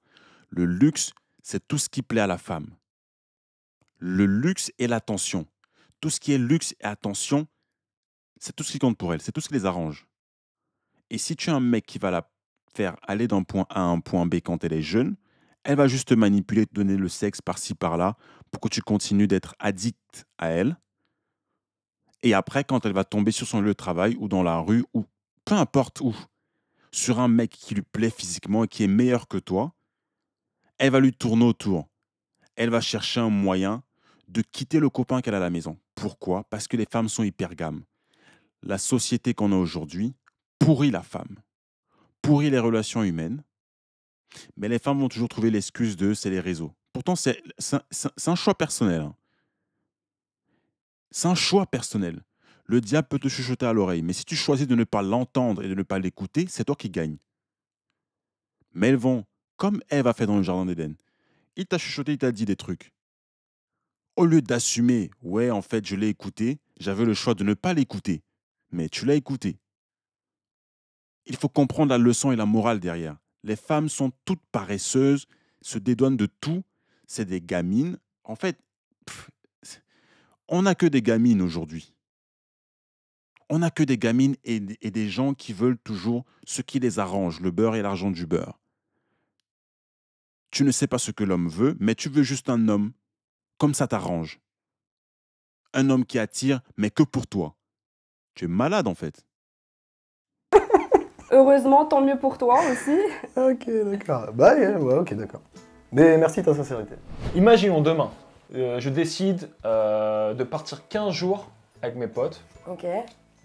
Le luxe, c'est tout ce qui plaît à la femme. Le luxe et l'attention. Tout ce qui est luxe et attention, c'est tout ce qui compte pour elles, c'est tout ce qui les arrange. Et si tu es un mec qui va la faire aller d'un point A à un point B quand elle est jeune, elle va juste te manipuler, te donner le sexe par-ci, par-là, pour que tu continues d'être addict à elle. Et après, quand elle va tomber sur son lieu de travail ou dans la rue ou peu importe où, sur un mec qui lui plaît physiquement et qui est meilleur que toi, elle va lui tourner autour. Elle va chercher un moyen de quitter le copain qu'elle a à la maison. Pourquoi? Parce que les femmes sont hypergames. La société qu'on a aujourd'hui pourrit la femme, pourrit les relations humaines, mais les femmes vont toujours trouver l'excuse de c'est les réseaux. Pourtant, c'est un choix personnel. Hein. C'est un choix personnel. Le diable peut te chuchoter à l'oreille, mais si tu choisis de ne pas l'entendre et de ne pas l'écouter, c'est toi qui gagnes. Mais elles vont, comme Ève a fait dans le jardin d'Éden, il t'a chuchoté, il t'a dit des trucs. Au lieu d'assumer, ouais, en fait, je l'ai écouté, j'avais le choix de ne pas l'écouter, mais tu l'as écouté. Il faut comprendre la leçon et la morale derrière. Les femmes sont toutes paresseuses, se dédouanent de tout, c'est des gamines. En fait, on n'a que des gamines aujourd'hui. On n'a que des gamines et des gens qui veulent toujours ce qui les arrange, le beurre et l'argent du beurre. Tu ne sais pas ce que l'homme veut, mais tu veux juste un homme, comme ça t'arrange. Un homme qui attire, mais que pour toi. Tu es malade en fait. Heureusement, tant mieux pour toi aussi. Ok, d'accord. Bah, ouais, ok, d'accord. Mais merci de ta sincérité. Imaginons demain, je décide de partir 15 jours avec mes potes. Ok.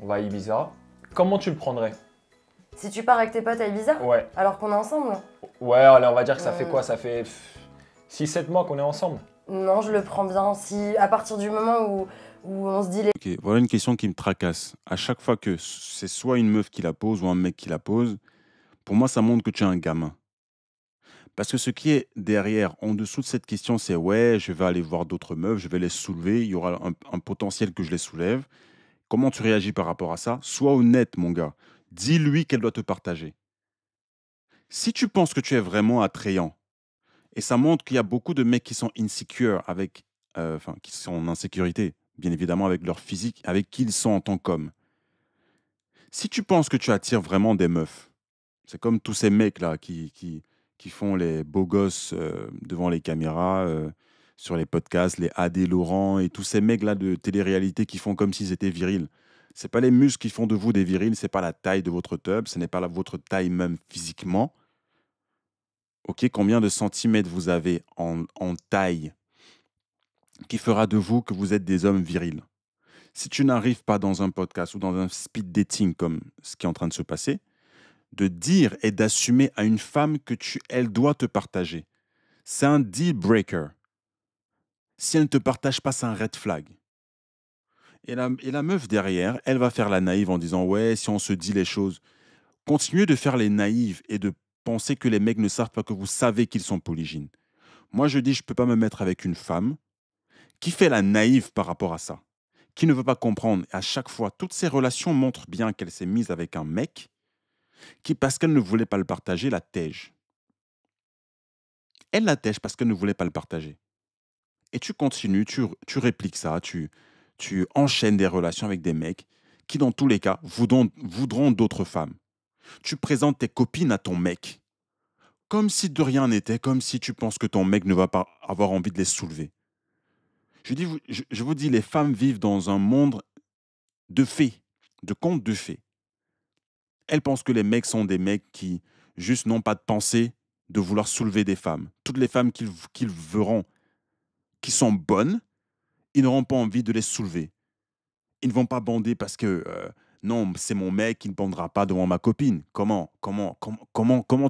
On va à Ibiza. Comment tu le prendrais? Si tu pars avec tes potes à Ibiza, Ouais. alors qu'on est ensemble? Ouais, allez, on va dire que ça fait quoi? Ça fait 6-7 mois qu'on est ensemble. Non, je le prends bien. Si à partir du moment où on se dit les... Ok, voilà une question qui me tracasse. À chaque fois que c'est soit une meuf qui la pose ou un mec qui la pose, pour moi, ça montre que tu es un gamin. Parce que ce qui est derrière, en dessous de cette question, c'est ouais, je vais aller voir d'autres meufs, je vais les soulever, il y aura un potentiel que je les soulève. Comment tu réagis par rapport à ça? Sois honnête, mon gars. Dis-lui qu'elle doit te partager. Si tu penses que tu es vraiment attrayant, et ça montre qu'il y a beaucoup de mecs qui sont insecure avec, qui sont en insécurité, bien évidemment, avec leur physique, avec qui ils sont en tant qu'hommes. Si tu penses que tu attires vraiment des meufs, c'est comme tous ces mecs-là qui font les beaux gosses devant les caméras, sur les podcasts, les AD Laurent et tous ces mecs-là de télé-réalité qui font comme s'ils étaient virils. C'est pas les muscles qui font de vous des virils, c'est pas la taille de votre tub, ce n'est pas votre taille même physiquement. Ok, combien de centimètres vous avez en taille qui fera de vous que vous êtes des hommes virils? Si tu n'arrives pas dans un podcast ou dans un speed dating comme ce qui est en train de se passer, de dire et d'assumer à une femme que elle doit te partager. C'est un deal breaker. Si elle ne te partage pas, c'est un red flag. Et la meuf derrière, elle va faire la naïve en disant « Ouais, si on se dit les choses ». Continuez de faire les naïves et de penser que les mecs ne savent pas que vous savez qu'ils sont polygynes. Moi, je dis, je ne peux pas me mettre avec une femme qui fait la naïve par rapport à ça, qui ne veut pas comprendre. Et à chaque fois, toutes ces relations montrent bien qu'elle s'est mise avec un mec qui, parce qu'elle ne voulait pas le partager, la tège. Elle la tège parce qu'elle ne voulait pas le partager. Et tu continues, tu répliques ça, tu enchaînes des relations avec des mecs qui, dans tous les cas, voudront d'autres femmes. Tu présentes tes copines à ton mec, comme si de rien n'était, comme si tu penses que ton mec ne va pas avoir envie de les soulever. Je vous dis, les femmes vivent dans un monde de fées, de contes de fées. Elles pensent que les mecs sont des mecs qui juste n'ont pas de pensée de vouloir soulever des femmes. Toutes les femmes qu'ils verront qui sont bonnes, ils n'auront pas envie de les soulever. Ils ne vont pas bander parce que non, c'est mon mec, il ne bandera pas devant ma copine. Comment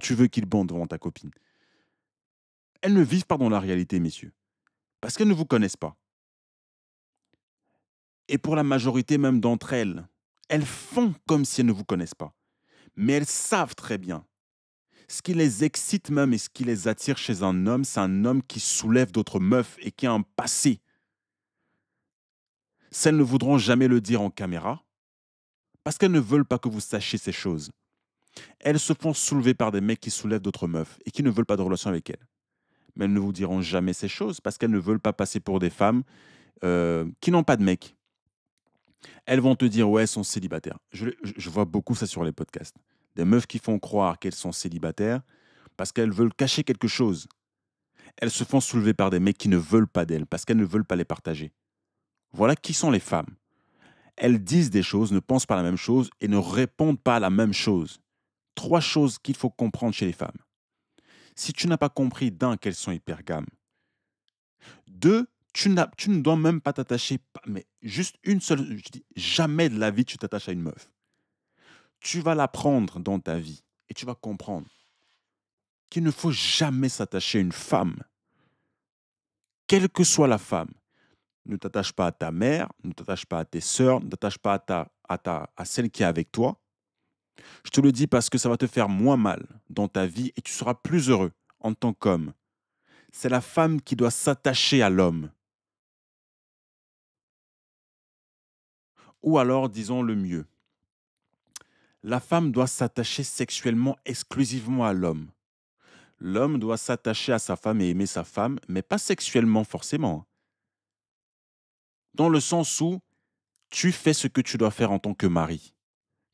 tu veux qu'il bande devant ta copine? Elles ne vivent pas dans la réalité, messieurs, parce qu'elles ne vous connaissent pas. Et pour la majorité même d'entre elles, elles font comme si elles ne vous connaissent pas. Mais elles savent très bien. Ce qui les excite même et ce qui les attire chez un homme, c'est un homme qui soulève d'autres meufs et qui a un passé. Celles ne voudront jamais le dire en caméra parce qu'elles ne veulent pas que vous sachiez ces choses. Elles se font soulever par des mecs qui soulèvent d'autres meufs et qui ne veulent pas de relation avec elles. Mais elles ne vous diront jamais ces choses parce qu'elles ne veulent pas passer pour des femmes qui n'ont pas de mec. Elles vont te dire, ouais, elles sont célibataires. Je vois beaucoup ça sur les podcasts. Des meufs qui font croire qu'elles sont célibataires parce qu'elles veulent cacher quelque chose. Elles se font soulever par des mecs qui ne veulent pas d'elles parce qu'elles ne veulent pas les partager. Voilà qui sont les femmes. Elles disent des choses, ne pensent pas la même chose et ne répondent pas à la même chose. 3 choses qu'il faut comprendre chez les femmes. Si tu n'as pas compris, d'un, qu'elles sont hypergames. 2, tu ne dois même pas t'attacher, mais juste une seule, je dis, jamais de la vie tu t'attaches à une meuf. Tu vas l'apprendre dans ta vie et tu vas comprendre qu'il ne faut jamais s'attacher à une femme. Quelle que soit la femme. Ne t'attache pas à ta mère, ne t'attache pas à tes sœurs, ne t'attache pas à celle qui est avec toi. Je te le dis parce que ça va te faire moins mal dans ta vie et tu seras plus heureux en tant qu'homme. C'est la femme qui doit s'attacher à l'homme. Ou alors, disons le mieux, la femme doit s'attacher sexuellement exclusivement à l'homme. L'homme doit s'attacher à sa femme et aimer sa femme, mais pas sexuellement forcément. Dans le sens où tu fais ce que tu dois faire en tant que mari.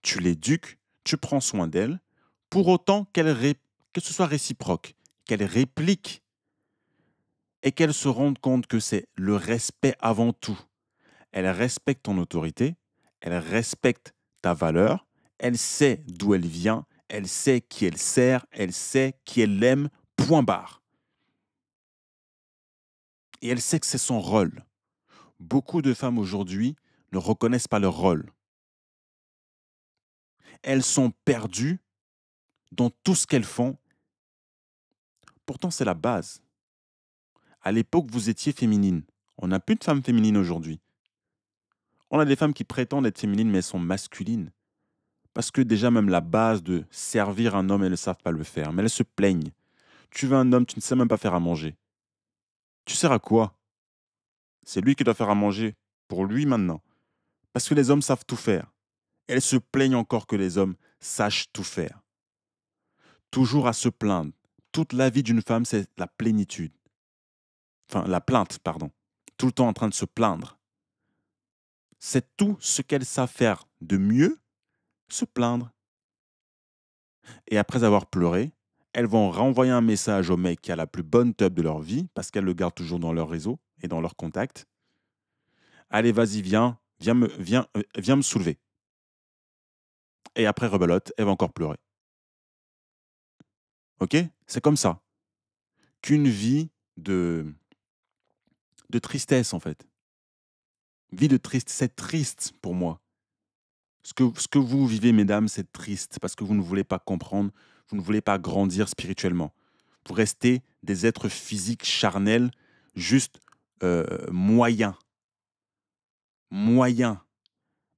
Tu l'éduques, tu prends soin d'elle, pour autant que ce soit réciproque, qu'elle réplique et qu'elle se rende compte que c'est le respect avant tout. Elle respecte ton autorité, elle respecte ta valeur, elle sait d'où elle vient, elle sait qui elle sert, elle sait qui elle aime, point barre. Et elle sait que c'est son rôle. Beaucoup de femmes aujourd'hui ne reconnaissent pas leur rôle. Elles sont perdues dans tout ce qu'elles font. Pourtant, c'est la base. À l'époque, vous étiez féminine. On n'a plus de femmes féminines aujourd'hui. On a des femmes qui prétendent être féminines, mais elles sont masculines. Parce que déjà, même la base de servir un homme, elles ne savent pas le faire. Mais elles se plaignent. Tu veux un homme, tu ne sais même pas faire à manger. Tu sers à quoi? C'est lui qui doit faire à manger. Pour lui maintenant. Parce que les hommes savent tout faire. Elles se plaignent encore que les hommes sachent tout faire. Toujours à se plaindre. Toute la vie d'une femme, c'est la plénitude. Enfin, la plainte, pardon. Tout le temps en train de se plaindre. C'est tout ce qu'elles savent faire de mieux, se plaindre. Et après avoir pleuré, elles vont renvoyer un message au mec qui a la plus bonne teub de leur vie, parce qu'elles le gardent toujours dans leur réseau et dans leur contact. Allez, vas-y, viens me soulever. Et après, rebelote, elle va encore pleurer. Ok? C'est comme ça. Qu'une vie de tristesse, en fait. Vie de triste, c'est triste pour moi. Ce que vous vivez, mesdames, c'est triste parce que vous ne voulez pas comprendre, vous ne voulez pas grandir spirituellement. Vous restez des êtres physiques, charnels, juste moyens. Moyens.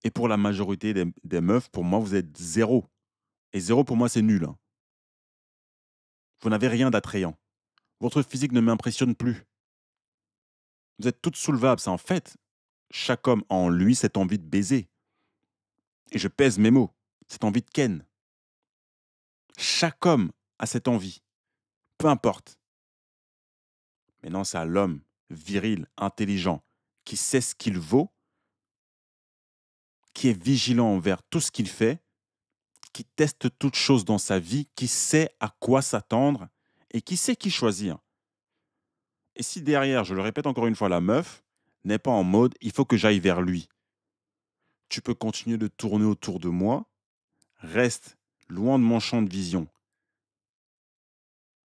Et pour la majorité des meufs, pour moi, vous êtes 0. Et 0, pour moi, c'est nul. Hein. Vous n'avez rien d'attrayant. Votre physique ne m'impressionne plus. Vous êtes toutes soulevables. C'est en fait, chaque homme a en lui cette envie de baiser. Et je pèse mes mots. Cette envie de ken. Chaque homme a cette envie. Peu importe. Mais non, c'est à l'homme viril, intelligent, qui sait ce qu'il vaut, qui est vigilant envers tout ce qu'il fait, qui teste toutes choses dans sa vie, qui sait à quoi s'attendre et qui sait qui choisir. Et si derrière, je le répète encore une fois, la meuf n'est pas en mode « il faut que j'aille vers lui ». Tu peux continuer de tourner autour de moi, reste loin de mon champ de vision.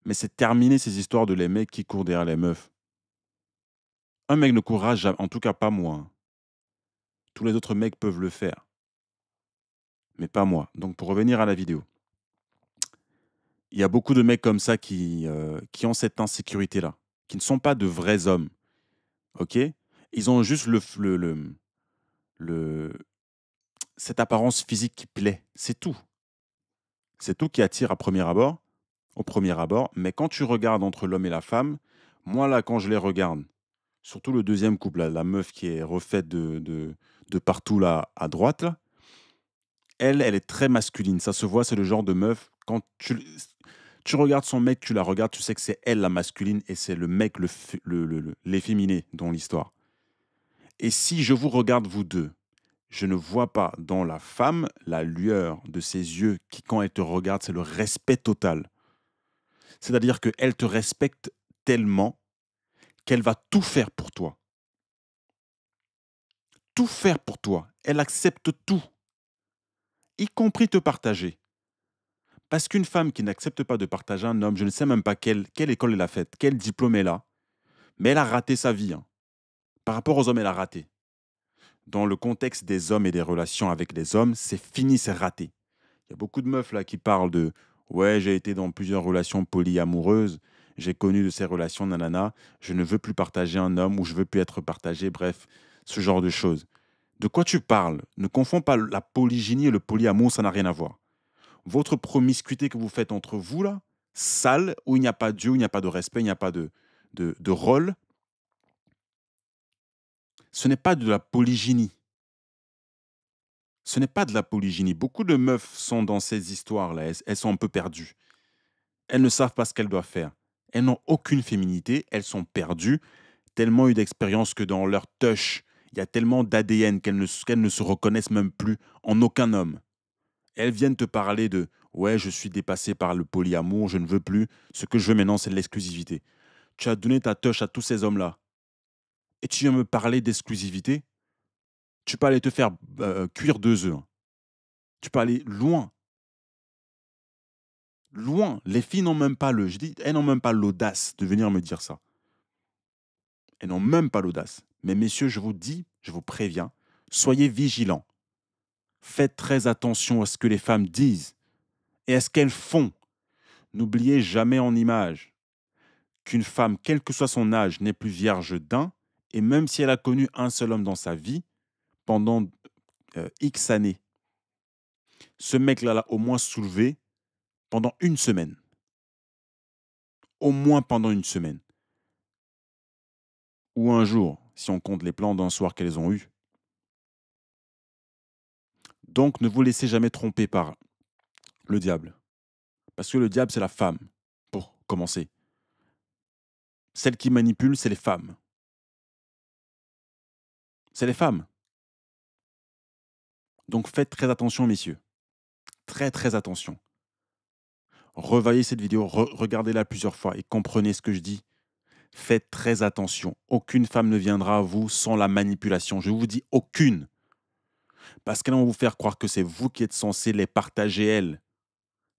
Mais c'est terminer ces histoires de les mecs qui courent derrière les meufs. Un mec ne courra jamais, en tout cas pas moi. Hein. Tous les autres mecs peuvent le faire. Mais pas moi. Donc pour revenir à la vidéo. Il y a beaucoup de mecs comme ça qui ont cette insécurité-là, qui ne sont pas de vrais hommes. Ok? Ils ont juste cette apparence physique qui plaît. C'est tout. C'est tout qui attire à premier abord. au premier abord. Mais quand tu regardes entre l'homme et la femme, moi, là, quand je les regarde, surtout le deuxième couple, là, la meuf qui est refaite de partout, là, à droite, là, elle est très masculine. Ça se voit, c'est le genre de meuf, quand tu regardes son mec, tu la regardes, tu sais que c'est elle la masculine et c'est le mec l'efféminé dans l'histoire. Et si je vous regarde, vous deux, je ne vois pas dans la femme la lueur de ses yeux qui, quand elle te regarde, c'est le respect total. C'est-à-dire qu'elle te respecte tellement qu'elle va tout faire pour toi. Tout faire pour toi. Elle accepte tout, y compris te partager. Parce qu'une femme qui n'accepte pas de partager un homme, je ne sais même pas quelle école elle a faite, quel diplôme elle a, mais elle a raté sa vie. Hein. Par rapport aux hommes, elle a raté. Dans le contexte des hommes et des relations avec les hommes, c'est fini, c'est raté. Il y a beaucoup de meufs là qui parlent de ouais, j'ai été dans plusieurs relations polyamoureuses, j'ai connu de ces relations, nanana, je ne veux plus partager un homme ou je veux plus être partagé, bref, ce genre de choses. De quoi tu parles? Ne confonds pas la polygynie et le polyamour, ça n'a rien à voir. Votre promiscuité que vous faites entre vous là, sale, où il n'y a pas de Dieu, où il n'y a pas de respect, il n'y a pas de rôle, ce n'est pas de la polygynie. Ce n'est pas de la polygynie. Beaucoup de meufs sont dans ces histoires-là, elles sont un peu perdues. Elles ne savent pas ce qu'elles doivent faire. Elles n'ont aucune féminité, elles sont perdues, tellement eu d'expérience que dans leur touch, il y a tellement d'ADN qu'elles ne se reconnaissent même plus en aucun homme. Elles viennent te parler de ouais, je suis dépassée par le polyamour, je ne veux plus. Ce que je veux maintenant, c'est l'exclusivité. Tu as donné ta touch à tous ces hommes-là. Et tu viens me parler d'exclusivité? Tu peux aller te faire cuire 2 œufs. Hein. Tu peux aller loin. Loin. Les filles n'ont même pas elles n'ont même pas l'audace de venir me dire ça. Elles n'ont même pas l'audace. Mais messieurs, je vous dis, je vous préviens, soyez vigilants. Faites très attention à ce que les femmes disent et à ce qu'elles font. N'oubliez jamais en image qu'une femme, quel que soit son âge, n'est plus vierge d'un, et même si elle a connu un seul homme dans sa vie, pendant X années, ce mec-là l'a au moins soulevé pendant une semaine. Au moins pendant une semaine. Ou un jour, si on compte les plans d'un soir qu'elles ont eus. Donc, ne vous laissez jamais tromper par le diable. Parce que le diable, c'est la femme, pour commencer. Celles qui manipulent, c'est les femmes. C'est les femmes. Donc, faites très attention, messieurs. Très, très attention. Revoyez cette vidéo, regardez-la plusieurs fois et comprenez ce que je dis. Faites très attention. Aucune femme ne viendra à vous sans la manipulation. Je vous dis aucune. Parce qu'elles vont vous faire croire que c'est vous qui êtes censé les partager, elles.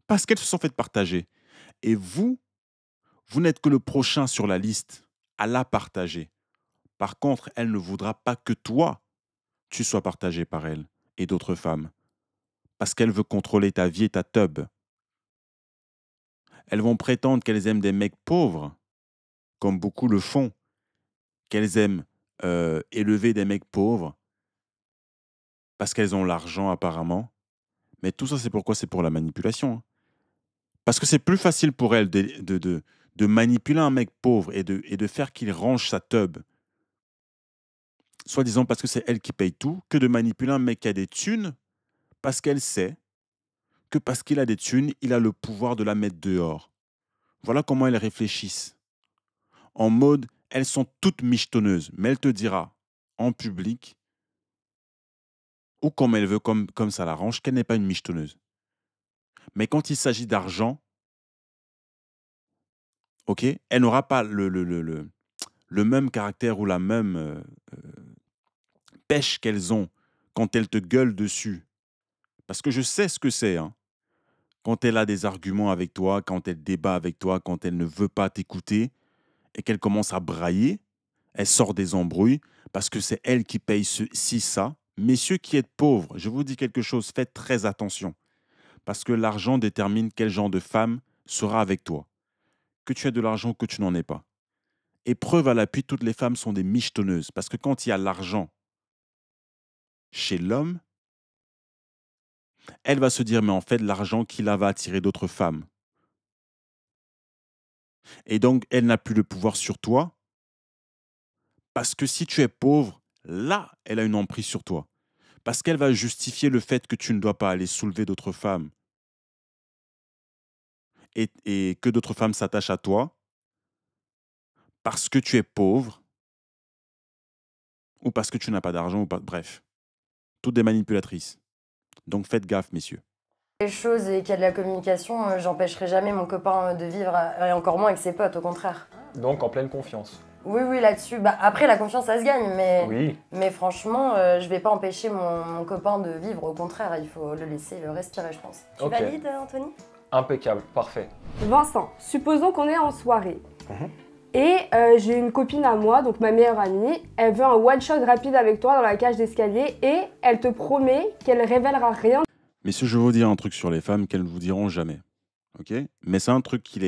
Parce qu'elles se sont faites partager. Et vous n'êtes que le prochain sur la liste à la partager. Par contre, elle ne voudra pas que toi, tu sois partagé par elle et d'autres femmes. Parce qu'elle veut contrôler ta vie et ta tub. Elles vont prétendre qu'elles aiment des mecs pauvres, comme beaucoup le font. Qu'elles aiment élever des mecs pauvres, parce qu'elles ont l'argent apparemment. Mais tout ça, c'est pourquoi? C'est pour la manipulation. Hein. Parce que c'est plus facile pour elles de manipuler un mec pauvre et de faire qu'il range sa tub, soi-disant parce que c'est elle qui paye tout, que de manipuler un mec qui a des thunes, parce qu'elle sait que parce qu'il a des thunes, il a le pouvoir de la mettre dehors. Voilà comment elles réfléchissent. En mode, elles sont toutes michetonneuses, mais elle te dira en public, ou comme elle veut, comme ça l'arrange, qu'elle n'est pas une michetonneuse. Mais quand il s'agit d'argent, ok, elle n'aura pas le même caractère ou la même pêche qu'elles ont quand elles te gueulent dessus. Parce que je sais ce que c'est. Hein. Quand elle a des arguments avec toi, quand elle débat avec toi, quand elle ne veut pas t'écouter et qu'elle commence à brailler, elle sort des embrouilles parce que c'est elle qui paye ceci, ça. Messieurs qui êtes pauvres, je vous dis quelque chose, faites très attention. Parce que l'argent détermine quel genre de femme sera avec toi. Que tu aies de l'argent ou que tu n'en aies pas. Et preuve à l'appui, toutes les femmes sont des michetonneuses. Parce que quand il y a l'argent chez l'homme, elle va se dire, mais en fait, l'argent qu'il a va attirer d'autres femmes. Et donc, elle n'a plus le pouvoir sur toi parce que si tu es pauvre, là, elle a une emprise sur toi. Parce qu'elle va justifier le fait que tu ne dois pas aller soulever d'autres femmes et que d'autres femmes s'attachent à toi parce que tu es pauvre ou parce que tu n'as pas d'argent ou pas. Bref, toutes des manipulatrices. Donc faites gaffe, messieurs. Les choses et qu'il y a de la communication, j'empêcherai jamais mon copain de vivre, et encore moins avec ses potes, au contraire. Donc en pleine confiance. Oui, oui, là-dessus. Bah, après, la confiance, ça se gagne, Oui. mais franchement, je vais pas empêcher mon copain de vivre, au contraire, il faut le laisser respirer, je pense. Tu Ok. valides, Anthony? Impeccable, parfait. Vincent, supposons qu'on est en soirée. Mhm. Et j'ai une copine à moi, donc ma meilleure amie, elle veut un one-shot rapide avec toi dans la cage d'escalier et elle te promet qu'elle révélera rien. Messieurs, je vais vous dire un truc sur les femmes qu'elles ne vous diront jamais. Ok? Mais c'est un truc qui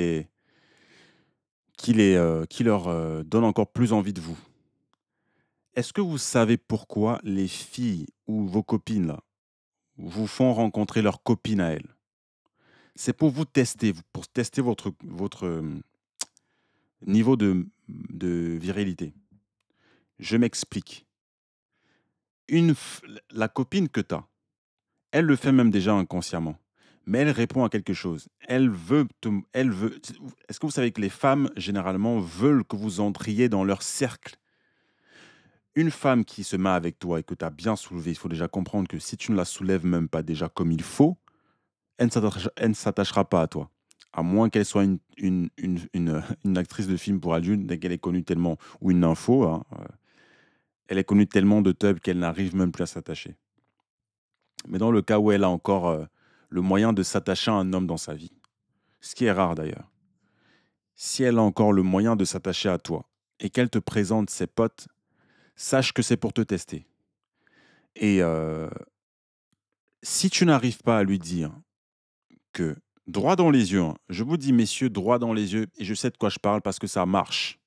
leur donne encore plus envie de vous. Est-ce que vous savez pourquoi les filles ou vos copines là, vous font rencontrer leurs copines à elles? C'est pour vous tester, pour tester votre niveau de virilité. Je m'explique. La copine que tu as, elle le fait même déjà inconsciemment, mais elle répond à quelque chose. Elle veut. Est-ce que vous savez que les femmes, généralement, veulent que vous entriez dans leur cercle? Une femme qui se met avec toi et que tu as bien soulevé, il faut déjà comprendre que si tu ne la soulèves même pas déjà comme il faut, elle ne s'attachera pas à toi. À moins qu'elle soit une actrice de film pour adultes, dès qu'elle est connue tellement, ou une info, hein, elle est connue tellement de tubs qu'elle n'arrive même plus à s'attacher. Mais dans le cas où elle a encore le moyen de s'attacher à un homme dans sa vie, ce qui est rare d'ailleurs, si elle a encore le moyen de s'attacher à toi et qu'elle te présente ses potes, sache que c'est pour te tester. Et si tu n'arrives pas à lui dire que, droit dans les yeux, hein, je vous dis messieurs, droit dans les yeux, et je sais de quoi je parle parce que ça marche.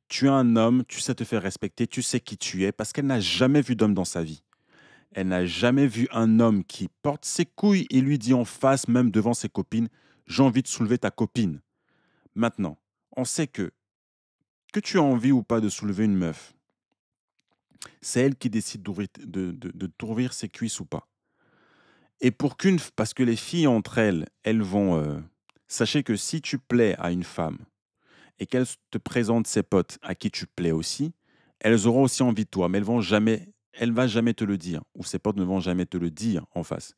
Tu es un homme, tu sais te faire respecter, tu sais qui tu es, parce qu'elle n'a jamais vu d'homme dans sa vie. Elle n'a jamais vu un homme qui porte ses couilles et lui dit en face, même devant ses copines, j'ai envie de soulever ta copine. Maintenant, on sait que tu as envie ou pas de soulever une meuf, c'est elle qui décide de t'ouvrir ses cuisses ou pas. Et parce que les filles entre elles, elles vont... sachez que si tu plais à une femme et qu'elle te présente ses potes à qui tu plais aussi, elles auront aussi envie de toi, mais elle va jamais te le dire, ou ses potes ne vont jamais te le dire en face.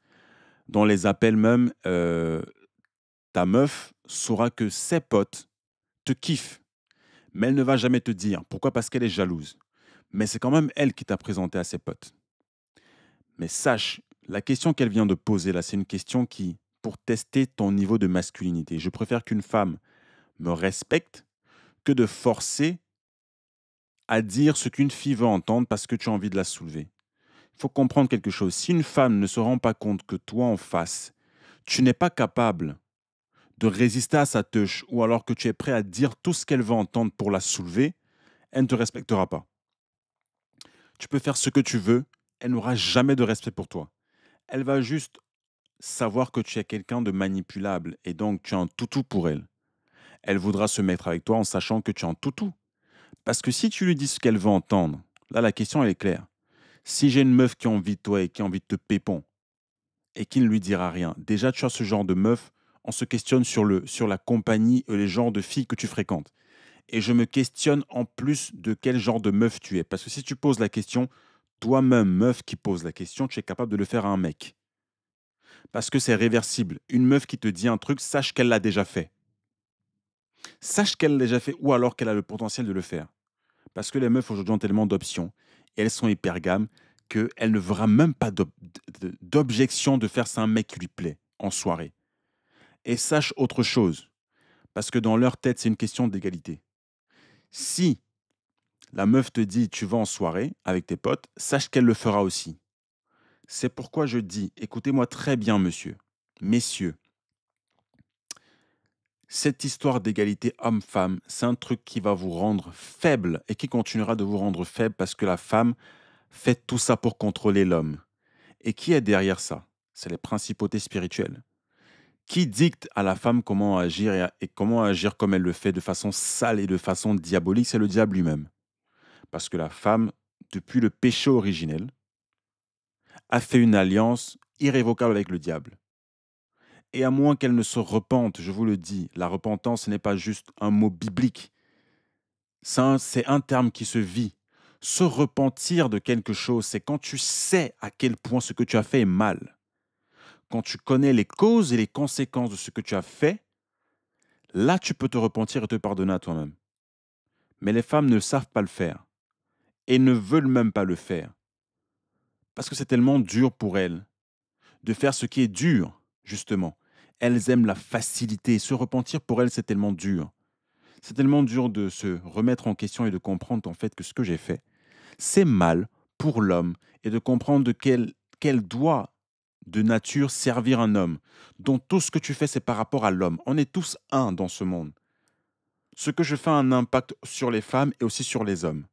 Dans les appels même, ta meuf saura que ses potes te kiffent, mais elle ne va jamais te dire. Pourquoi? Parce qu'elle est jalouse. Mais c'est quand même elle qui t'a présenté à ses potes. Mais sache, la question qu'elle vient de poser là, c'est une question qui, pour tester ton niveau de masculinité. Je préfère qu'une femme me respecte que de forcer à dire ce qu'une fille veut entendre parce que tu as envie de la soulever. Il faut comprendre quelque chose. Si une femme ne se rend pas compte que toi en face, tu n'es pas capable de résister à sa touche ou alors que tu es prêt à dire tout ce qu'elle veut entendre pour la soulever, elle ne te respectera pas. Tu peux faire ce que tu veux, elle n'aura jamais de respect pour toi. Elle va juste savoir que tu es quelqu'un de manipulable et donc tu es un toutou pour elle. Elle voudra se mettre avec toi en sachant que tu es un toutou. Parce que si tu lui dis ce qu'elle veut entendre, là la question elle est claire. Si j'ai une meuf qui a envie de toi et qui a envie de te pépon et qui ne lui dira rien, déjà tu as ce genre de meuf, on se questionne sur la compagnie et les genres de filles que tu fréquentes. Et je me questionne en plus de quel genre de meuf tu es. Parce que si tu poses la question, toi-même, meuf qui pose la question, tu es capable de le faire à un mec. Parce que c'est réversible. Une meuf qui te dit un truc, sache qu'elle l'a déjà fait. Sache qu'elle l'a déjà fait ou alors qu'elle a le potentiel de le faire. Parce que les meufs aujourd'hui ont tellement d'options et elles sont hypergames qu'elles ne verront même pas d'objection de faire ça à un mec qui lui plaît en soirée. Et sache autre chose. Parce que dans leur tête, c'est une question d'égalité. Si la meuf te dit tu vas en soirée avec tes potes, sache qu'elle le fera aussi. C'est pourquoi je dis, écoutez-moi très bien, messieurs, cette histoire d'égalité homme-femme, c'est un truc qui va vous rendre faible et qui continuera de vous rendre faible parce que la femme fait tout ça pour contrôler l'homme. Et qui est derrière ça? C'est les principautés spirituelles Qui dicte à la femme comment agir et comment agir comme elle le fait de façon sale et de façon diabolique, c'est le diable lui-même. Parce que la femme, depuis le péché originel, a fait une alliance irrévocable avec le diable. Et à moins qu'elle ne se repente, je vous le dis, la repentance ce n'est pas juste un mot biblique, c'est un terme qui se vit. Se repentir de quelque chose, c'est quand tu sais à quel point ce que tu as fait est mal. Quand tu connais les causes et les conséquences de ce que tu as fait, là tu peux te repentir et te pardonner à toi-même. Mais les femmes ne savent pas le faire et ne veulent même pas le faire. Parce que c'est tellement dur pour elles de faire ce qui est dur, justement. Elles aiment la facilité. Se repentir pour elles, c'est tellement dur. C'est tellement dur de se remettre en question et de comprendre en fait que ce que j'ai fait, c'est mal pour l'homme et de comprendre qu'elle doit de nature servir un homme, dont tout ce que tu fais, c'est par rapport à l'homme. On est tous un dans ce monde. Ce que je fais a un impact sur les femmes et aussi sur les hommes.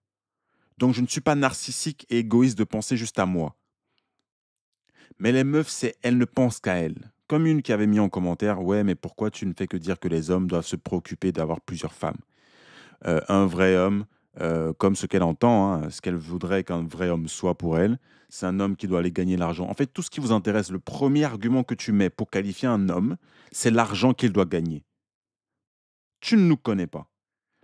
Donc je ne suis pas narcissique et égoïste de penser juste à moi. Mais les meufs, elles ne pensent qu'à elles. Comme une qui avait mis en commentaire, ouais, mais pourquoi tu ne fais que dire que les hommes doivent se préoccuper d'avoir plusieurs femmes? Un vrai homme, comme ce qu'elle entend, hein, ce qu'elle voudrait qu'un vrai homme soit pour elle, c'est un homme qui doit aller gagner l'argent. En fait, tout ce qui vous intéresse, le premier argument que tu mets pour qualifier un homme, c'est l'argent qu'il doit gagner. Tu ne nous connais pas.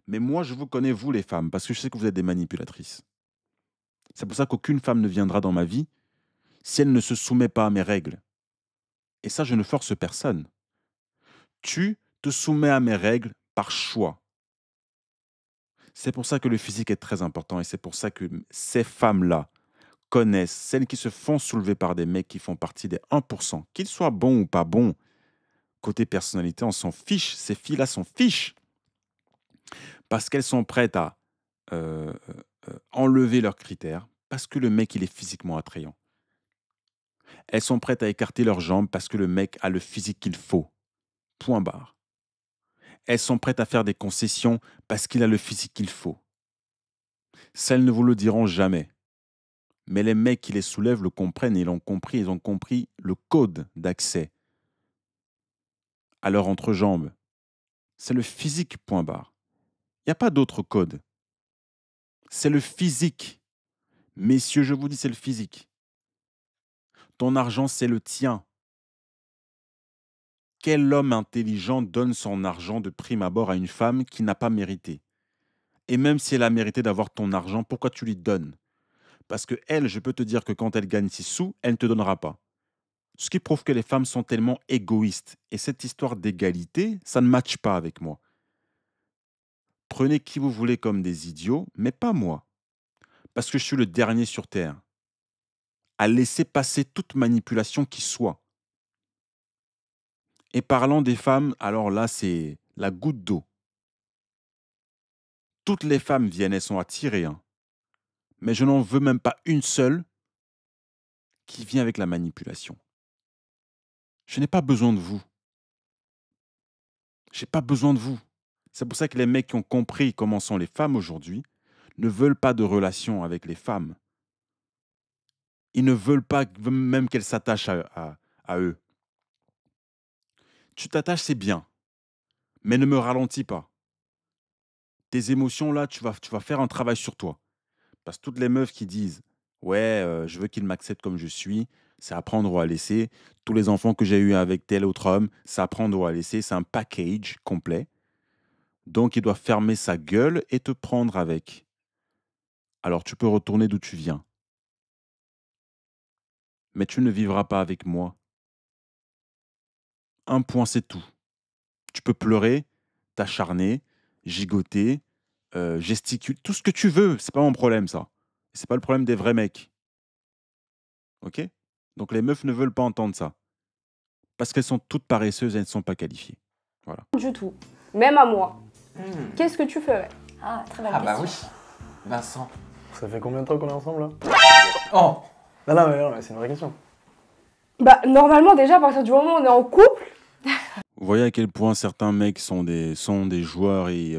Mais moi, je vous connais, vous les femmes, parce que je sais que vous êtes des manipulatrices. C'est pour ça qu'aucune femme ne viendra dans ma vie si elle ne se soumet pas à mes règles. Et ça, je ne force personne. Tu te soumets à mes règles par choix. C'est pour ça que le physique est très important et c'est pour ça que ces femmes-là connaissent, celles qui se font soulever par des mecs qui font partie des 1%, qu'ils soient bons ou pas bons. Côté personnalité, on s'en fiche. Ces filles-là s'en fichent parce qu'elles sont prêtes à enlever leurs critères parce que le mec, il est physiquement attrayant. Elles sont prêtes à écarter leurs jambes parce que le mec a le physique qu'il faut. Point barre. Elles sont prêtes à faire des concessions parce qu'il a le physique qu'il faut. Celles ne vous le diront jamais. Mais les mecs qui les soulèvent le comprennent et ils ont compris le code d'accès à leur entrejambe. C'est le physique, point barre. Il n'y a pas d'autre code. C'est le physique. Messieurs, je vous dis, c'est le physique. Ton argent, c'est le tien. Quel homme intelligent donne son argent de prime abord à une femme qui n'a pas mérité? Et même si elle a mérité d'avoir ton argent, pourquoi tu lui donnes? Parce que elle, je peux te dire que quand elle gagne 6 sous, elle ne te donnera pas. Ce qui prouve que les femmes sont tellement égoïstes. Et cette histoire d'égalité, ça ne matche pas avec moi. Prenez qui vous voulez comme des idiots, mais pas moi. Parce que je suis le dernier sur Terre à laisser passer toute manipulation qui soit. Et parlant des femmes, alors là, c'est la goutte d'eau. Toutes les femmes viennent, elles sont attirées. Hein. Mais je n'en veux même pas une seule qui vient avec la manipulation. Je n'ai pas besoin de vous. Je n'ai pas besoin de vous. C'est pour ça que les mecs qui ont compris comment sont les femmes aujourd'hui ne veulent pas de relation avec les femmes. Ils ne veulent pas même qu'elles s'attachent à eux. Tu t'attaches, c'est bien, mais ne me ralentis pas. Tes émotions, là, tu vas faire un travail sur toi. Parce que toutes les meufs qui disent « Ouais, je veux qu'il m'accepte comme je suis », c'est à prendre ou à laisser. Tous les enfants que j'ai eus avec tel autre homme, c'est à prendre ou à laisser. C'est un package complet. Donc, il doit fermer sa gueule et te prendre avec. Alors, tu peux retourner d'où tu viens. Mais tu ne vivras pas avec moi. Un point, c'est tout. Tu peux pleurer, t'acharner, gigoter, gesticuler, tout ce que tu veux. C'est pas mon problème, ça. C'est pas le problème des vrais mecs. Ok? Donc les meufs ne veulent pas entendre ça. Parce qu'elles sont toutes paresseuses et elles ne sont pas qualifiées. Voilà. Du tout. Même à moi. Qu'est-ce que tu ferais? Ah, très bonne Ah bah question. oui, Vincent. Ça fait combien de temps qu'on est ensemble là? Oh, Non, mais c'est une vraie question. Bah, normalement, déjà, à partir du moment où on est en couple, Vous voyez à quel point certains mecs sont des joueurs et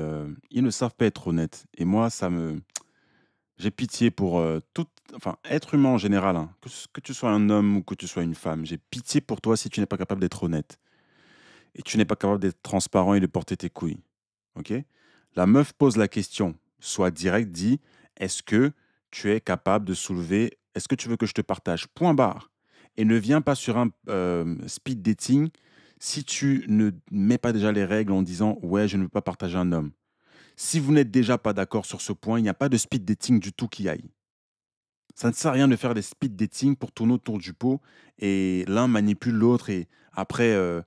ils ne savent pas être honnêtes. Et moi, j'ai pitié pour être humain en général. Hein. Que tu sois un homme ou que tu sois une femme, j'ai pitié pour toi si tu n'es pas capable d'être honnête. et tu n'es pas capable d'être transparent et de porter tes couilles. Ok? La meuf pose la question, soit direct, dit est-ce que tu es capable de soulever, est-ce que tu veux que je te partage? Point barre. Et ne viens pas sur un speed dating si tu ne mets pas déjà les règles en disant ouais, je ne veux pas partager un homme. Si vous n'êtes déjà pas d'accord sur ce point, il n'y a pas de speed dating du tout qui aille. Ça ne sert à rien de faire des speed dating pour tourner autour du pot et l'un manipule l'autre et après le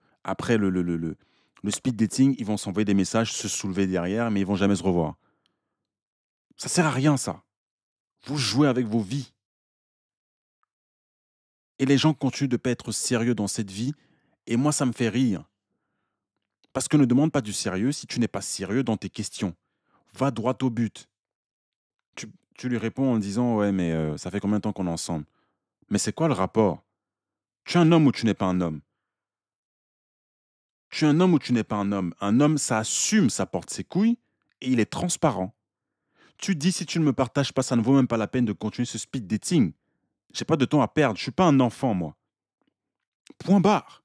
speed dating, ils vont s'envoyer des messages, se soulever derrière, mais ils vont jamais se revoir. Ça sert à rien, ça. Vous jouez avec vos vies. Et les gens continuent de ne pas être sérieux dans cette vie. Et moi, ça me fait rire. Parce que ne demande pas du sérieux si tu n'es pas sérieux dans tes questions. Va droit au but. Tu lui réponds en disant ouais, mais ça fait combien de temps qu'on est ensemble? Mais c'est quoi le rapport? Tu es un homme ou tu n'es pas un homme? Tu es un homme ou tu n'es pas un homme? Un homme, ça assume, ça porte ses couilles et il est transparent. Tu dis si tu ne me partages pas, ça ne vaut même pas la peine de continuer ce speed dating. J'ai pas de temps à perdre, je suis pas un enfant, moi. Point barre.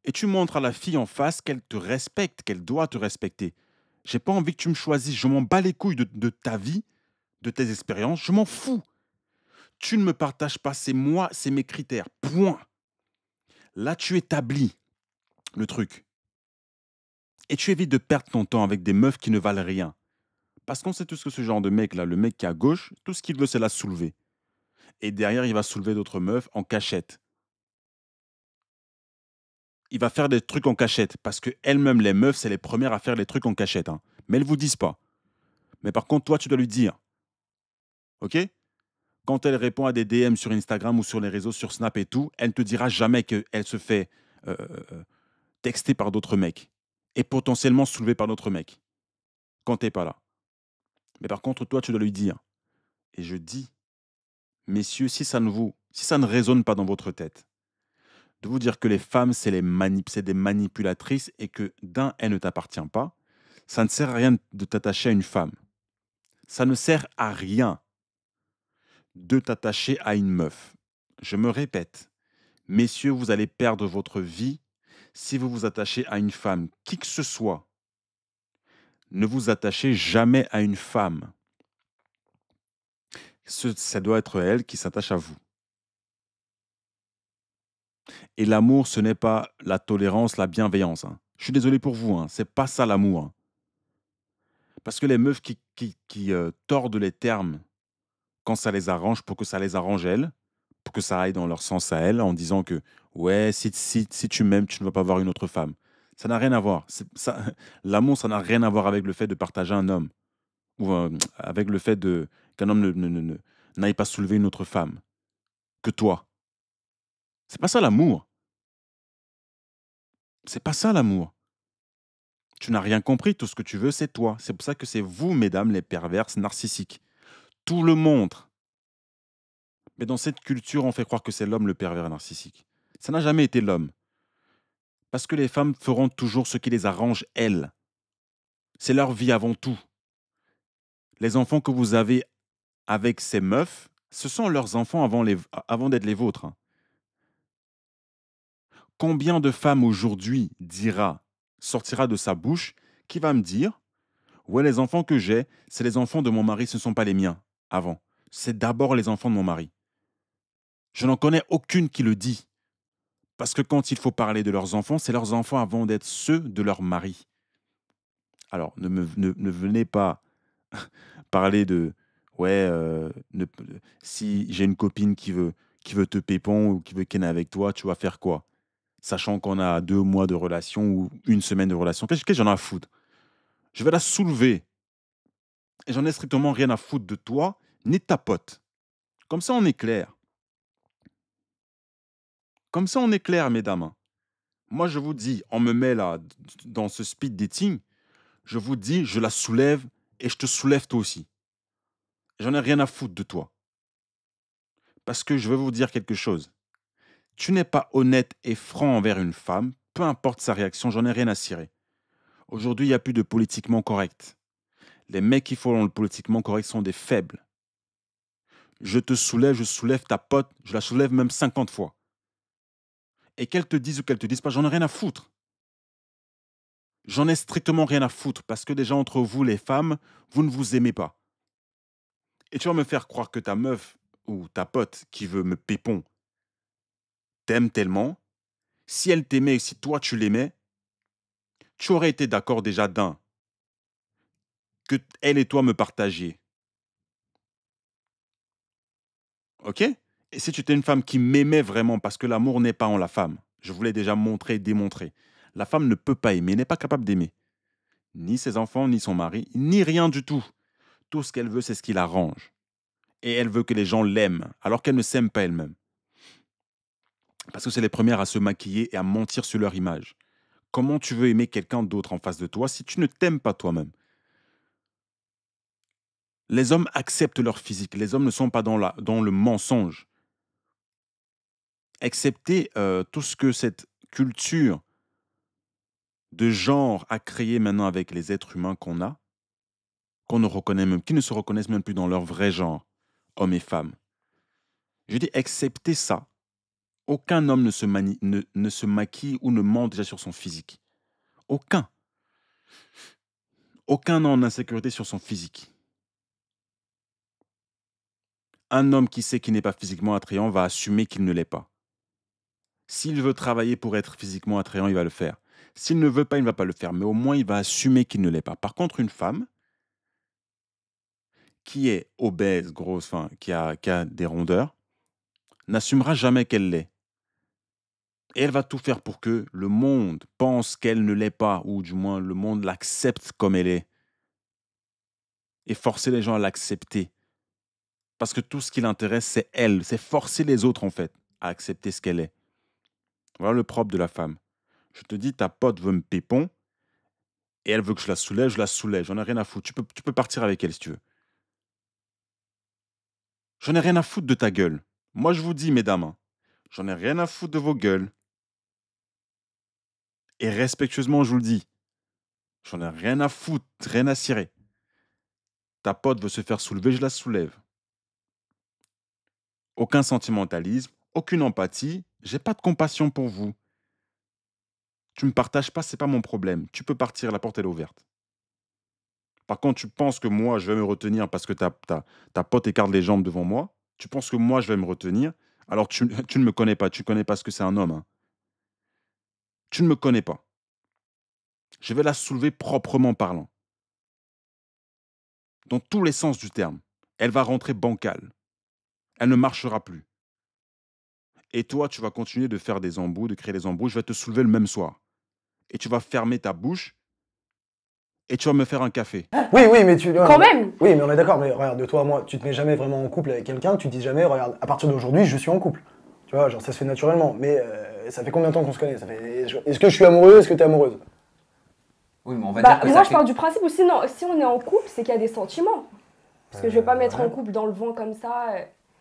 Et tu montres à la fille en face qu'elle te respecte, qu'elle doit te respecter. J'ai pas envie que tu me choisisses, je m'en bats les couilles de ta vie, de tes expériences, je m'en fous. Tu ne me partages pas, c'est moi, c'est mes critères. Point. Là, tu établis le truc. Et tu évites de perdre ton temps avec des meufs qui ne valent rien. Parce qu'on sait tous que ce genre de mec-là, le mec qui est à gauche, tout ce qu'il veut, c'est la soulever. Et derrière, il va soulever d'autres meufs en cachette. Il va faire des trucs en cachette. Parce qu'elles-mêmes, les meufs, c'est les premières à faire les trucs en cachette. Hein. Mais elles ne vous disent pas. Mais par contre, toi, tu dois lui dire. OK? Quand elle répond à des DM sur Instagram ou sur les réseaux, sur Snap et tout, elle ne te dira jamais qu'elle se fait texter par d'autres mecs. Et potentiellement soulevée par d'autres mecs. Quand tu n'es pas là. Mais par contre, toi, tu dois lui dire. Et je dis, messieurs, si ça ne résonne pas dans votre tête, de vous dire que les femmes, c'est des manipulatrices et que d'un, elles ne t'appartiennent pas, ça ne sert à rien de t'attacher à une femme. Ça ne sert à rien de t'attacher à une meuf. Je me répète, messieurs, vous allez perdre votre vie si vous vous attachez à une femme, qui que ce soit. Ne vous attachez jamais à une femme. Ça doit être elle qui s'attache à vous. Et l'amour, ce n'est pas la tolérance, la bienveillance. Hein. Je suis désolé pour vous, hein. C'est pas ça l'amour. Hein. Parce que les meufs qui tordent les termes quand ça les arrange pour que ça les arrange elles, pour que ça aille dans leur sens à elles, en disant que ouais, si tu m'aimes, tu ne vas pas voir une autre femme. Ça n'a rien à voir. L'amour, ça n'a rien à voir avec le fait de partager un homme. Ou avec le fait qu'un homme n'aille pas soulever une autre femme que toi. C'est pas ça l'amour. C'est pas ça l'amour. Tu n'as rien compris, tout ce que tu veux, c'est toi. C'est pour ça que c'est vous, mesdames, les perverses narcissiques. Tout le montre. Mais dans cette culture, on fait croire que c'est l'homme le pervers narcissique. Ça n'a jamais été l'homme. Parce que les femmes feront toujours ce qui les arrange, elles. C'est leur vie avant tout. Les enfants que vous avez avec ces meufs, ce sont leurs enfants avant d'être les vôtres. Hein. Combien de femmes aujourd'hui sortira de sa bouche, qui va me dire ouais, les enfants que j'ai, c'est les enfants de mon mari, ce ne sont pas les miens avant. C'est d'abord les enfants de mon mari. Je n'en connais aucune qui le dit. Parce que quand il faut parler de leurs enfants, c'est leurs enfants avant d'être ceux de leur mari. Alors, ne venez pas parler de ouais, si j'ai une copine qui veut te pépon ou qui veut ken avec toi, tu vas faire quoi? Sachant qu'on a 2 mois de relation ou 1 semaine de relation. Qu'est-ce que j'en ai à foutre? Je vais la soulever. Et j'en ai strictement rien à foutre de toi, ni de ta pote. Comme ça, on est clair. Comme ça, on est clair, mesdames. Moi, je vous dis, on me met là, dans ce speed dating, je vous dis, je la soulève et je te soulève toi aussi. J'en ai rien à foutre de toi. Parce que je vais vous dire quelque chose. Tu n'es pas honnête et franc envers une femme, peu importe sa réaction, j'en ai rien à cirer. Aujourd'hui, il n'y a plus de politiquement correct. Les mecs qui font le politiquement correct sont des faibles. Je te soulève, je soulève ta pote, je la soulève même 50 fois. Et qu'elle te dise ou qu'elle te dise pas, j'en ai rien à foutre. J'en ai strictement rien à foutre parce que déjà entre vous, les femmes, vous ne vous aimez pas. Et tu vas me faire croire que ta meuf ou ta pote qui veut me pépon t'aime tellement. Si elle t'aimait et si toi tu l'aimais, tu aurais été d'accord déjà d'un, que elle et toi me partagiez. Ok? Et si tu étais une femme qui m'aimait vraiment, parce que l'amour n'est pas en la femme, je voulais déjà montrer et démontrer. La femme ne peut pas aimer, n'est pas capable d'aimer. Ni ses enfants, ni son mari, ni rien du tout. Tout ce qu'elle veut, c'est ce qui l'arrange. Et elle veut que les gens l'aiment, alors qu'elle ne s'aime pas elle-même. Parce que c'est les premières à se maquiller et à mentir sur leur image. Comment tu veux aimer quelqu'un d'autre en face de toi si tu ne t'aimes pas toi-même? Les hommes acceptent leur physique. Les hommes ne sont pas dans le mensonge. Accepter tout ce que cette culture de genre a créé maintenant avec les êtres humains qu'on a, qu'on ne reconnaît même, qui ne se reconnaissent même plus dans leur vrai genre, hommes et femmes. Je dis accepter ça. Aucun homme ne se maquille ou ne ment déjà sur son physique. Aucun. Aucun n'a en insécurité sur son physique. Un homme qui sait qu'il n'est pas physiquement attrayant va assumer qu'il ne l'est pas. S'il veut travailler pour être physiquement attrayant, il va le faire. S'il ne veut pas, il ne va pas le faire. Mais au moins, il va assumer qu'il ne l'est pas. Par contre, une femme qui est obèse, grosse, enfin, qui a des rondeurs, n'assumera jamais qu'elle l'est. Et elle va tout faire pour que le monde pense qu'elle ne l'est pas, ou du moins le monde l'accepte comme elle est. Et forcer les gens à l'accepter. Parce que tout ce qui l'intéresse, c'est elle. C'est forcer les autres, en fait, à accepter ce qu'elle est. Voilà le propre de la femme. Je te dis, ta pote veut me pépon, et elle veut que je la soulève, je la soulève. J'en ai rien à foutre. Tu peux partir avec elle si tu veux. J'en ai rien à foutre de ta gueule. Moi, je vous dis, mesdames, hein, j'en ai rien à foutre de vos gueules. Et respectueusement, je vous le dis, j'en ai rien à foutre, rien à cirer. Ta pote veut se faire soulever, je la soulève. Aucun sentimentalisme, aucune empathie, j'ai pas de compassion pour vous. Tu me partages pas, c'est pas mon problème. Tu peux partir, la porte elle est ouverte. Par contre, tu penses que moi, je vais me retenir parce que ta pote écarte les jambes devant moi. Tu penses que moi, je vais me retenir. Alors, tu ne me connais pas. Tu ne connais pas ce que c'est un homme. Hein. Tu ne me connais pas. Je vais la soulever proprement parlant. Dans tous les sens du terme. Elle va rentrer bancale. Elle ne marchera plus. Et toi, tu vas continuer de faire des embrouilles, de créer des embrouilles. Je vais te soulever le même soir. Et tu vas fermer ta bouche. Et tu vas me faire un café. Oui, mais tu... Quand même. Oui, mais on est d'accord, mais regarde, de toi à moi, tu te mets jamais vraiment en couple avec quelqu'un, tu te dis jamais, regarde, à partir d'aujourd'hui, je suis en couple. Tu vois, genre ça se fait naturellement. Mais ça fait combien de temps qu'on se connaît? Est-ce que je suis amoureux? Est-ce que tu es amoureuse? Oui, mais on va dire que Moi, ça je fait... pars du principe aussi, non, si on est en couple, c'est qu'il y a des sentiments. Parce que je vais pas mettre ouais. en couple dans le vent comme ça,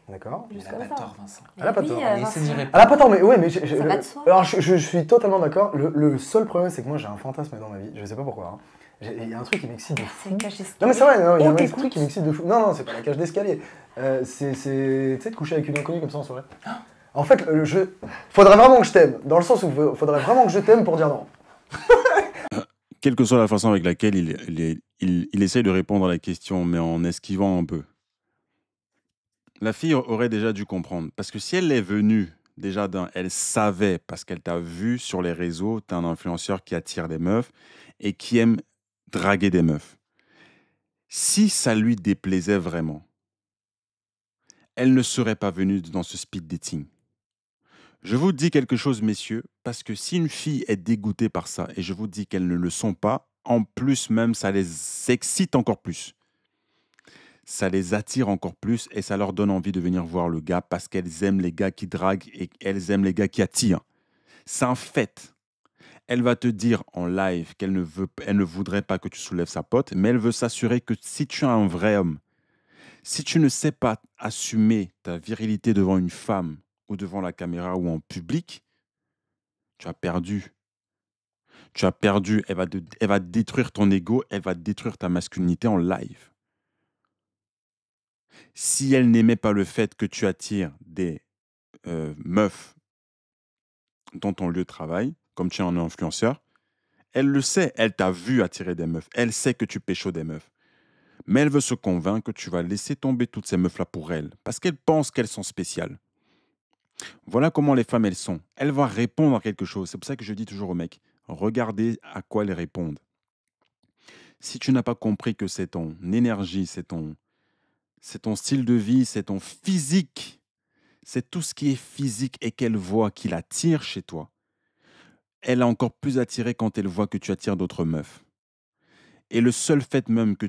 D'accord. Il juste a comme pas ça. tort, Vincent. Elle a pas tort. Allez, essaie d'y répondre. Elle a pas tort, mais ouais, mais... Ça va de soi. Alors, je suis totalement d'accord. Le seul problème, c'est que moi, j'ai un fantasme dans ma vie. Je sais pas pourquoi. Hein. Il y a un truc qui m'excite de fou. C'est une cage Non, mais c'est vrai, non, il y a On un t'écoute. truc qui m'excite de fou. Non, c'est pas la cage d'escalier. C'est, tu sais, de coucher avec une inconnue comme ça en soirée. En fait, faudrait vraiment que je t'aime. Dans le sens où faudrait vraiment que je t'aime pour dire non. Quelle que soit la façon avec laquelle il essaye de répondre à la question, mais en esquivant un peu. La fille aurait déjà dû comprendre. Parce que si elle est venue, déjà elle savait, parce qu'elle t'a vu sur les réseaux, t'es un influenceur qui attire des meufs et qui aime draguer des meufs. Si ça lui déplaisait vraiment, elle ne serait pas venue dans ce speed dating. Je vous dis quelque chose, messieurs, parce que si une fille est dégoûtée par ça, et je vous dis qu'elles ne le sont pas, en plus même, ça les excite encore plus. Ça les attire encore plus et ça leur donne envie de venir voir le gars parce qu'elles aiment les gars qui draguent et elles aiment les gars qui attirent. C'est un fait. Elle va te dire en live qu'elle ne voudrait pas que tu soulèves sa pote, mais elle veut s'assurer que si tu es un vrai homme, si tu ne sais pas assumer ta virilité devant une femme ou devant la caméra ou en public, tu as perdu. Tu as perdu. Elle va détruire ton ego, elle va détruire ta masculinité en live. Si elle n'aimait pas le fait que tu attires des meufs dans ton lieu de travail, comme tu es un influenceur, Elle le sait, elle t'a vu attirer des meufs. Elle sait que tu pécho des meufs. Mais elle veut se convaincre que tu vas laisser tomber toutes ces meufs-là pour elle. Parce qu'elle pense qu'elles sont spéciales. Voilà comment les femmes, elles sont. Elle va répondre à quelque chose. C'est pour ça que je dis toujours aux mecs, regardez à quoi elles répondent. Si tu n'as pas compris que c'est ton énergie, c'est ton style de vie, c'est ton physique, c'est tout ce qui est physique et qu'elle voit qui l'attire chez toi, elle est encore plus attirée quand elle voit que tu attires d'autres meufs. Et le seul fait même que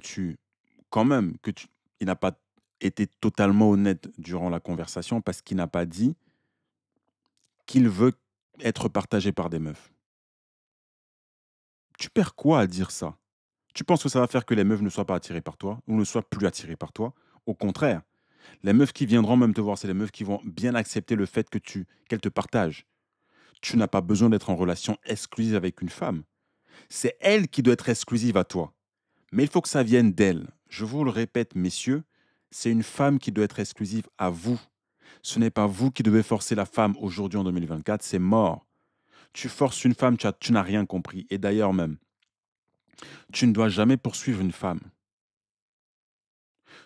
il n'a pas été totalement honnête durant la conversation parce qu'il n'a pas dit qu'il veut être partagé par des meufs. Tu perds quoi à dire ça? Tu penses que ça va faire que les meufs ne soient pas attirées par toi ou ne soient plus attirées par toi? Au contraire, les meufs qui viendront même te voir, c'est les meufs qui vont bien accepter le fait qu'elles te partagent. Tu n'as pas besoin d'être en relation exclusive avec une femme. C'est elle qui doit être exclusive à toi. Mais il faut que ça vienne d'elle. Je vous le répète, messieurs, c'est une femme qui doit être exclusive à vous. Ce n'est pas vous qui devez forcer la femme aujourd'hui en 2024, c'est mort. Tu forces une femme, tu n'as rien compris. Et d'ailleurs même, tu ne dois jamais poursuivre une femme.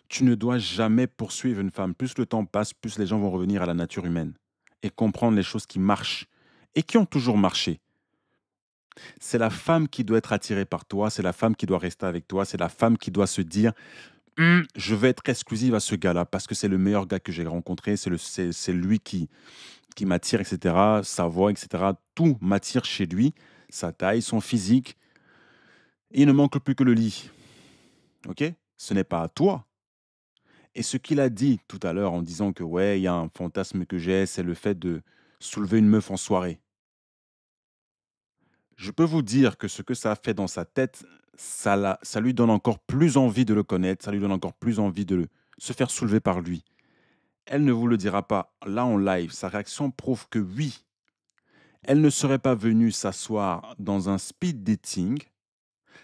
Tu ne dois jamais poursuivre une femme. Plus le temps passe, plus les gens vont revenir à la nature humaine et comprendre les choses qui marchent et qui ont toujours marché. C'est la femme qui doit être attirée par toi, c'est la femme qui doit rester avec toi, c'est la femme qui doit se dire je vais être exclusive à ce gars-là parce que c'est le meilleur gars que j'ai rencontré, c'est lui qui m'attire, etc. Sa voix, etc. Tout m'attire chez lui, sa taille, son physique. Et il ne manque plus que le lit. Ok? Ce n'est pas à toi. Et ce qu'il a dit tout à l'heure en disant que ouais, il y a un fantasme que j'ai, c'est le fait de soulever une meuf en soirée. Je peux vous dire que ce que ça a fait dans sa tête, ça lui donne encore plus envie de le connaître, ça lui donne encore plus envie de se faire soulever par lui. Elle ne vous le dira pas là en live. Sa réaction prouve que oui, elle ne serait pas venue s'asseoir dans un speed dating,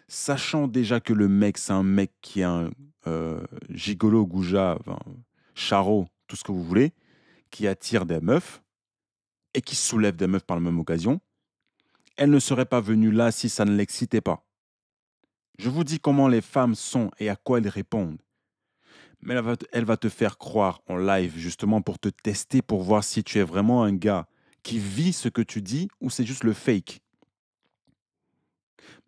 sachant déjà que le mec, c'est un mec qui est un gigolo, goujat, charreau, tout ce que vous voulez, qui attire des meufs et qui soulève des meufs par la même occasion. Elle ne serait pas venue là si ça ne l'excitait pas. Je vous dis comment les femmes sont et à quoi elles répondent. Mais elle va te faire croire en live justement pour te tester, pour voir si tu es vraiment un gars qui vit ce que tu dis ou c'est juste le fake.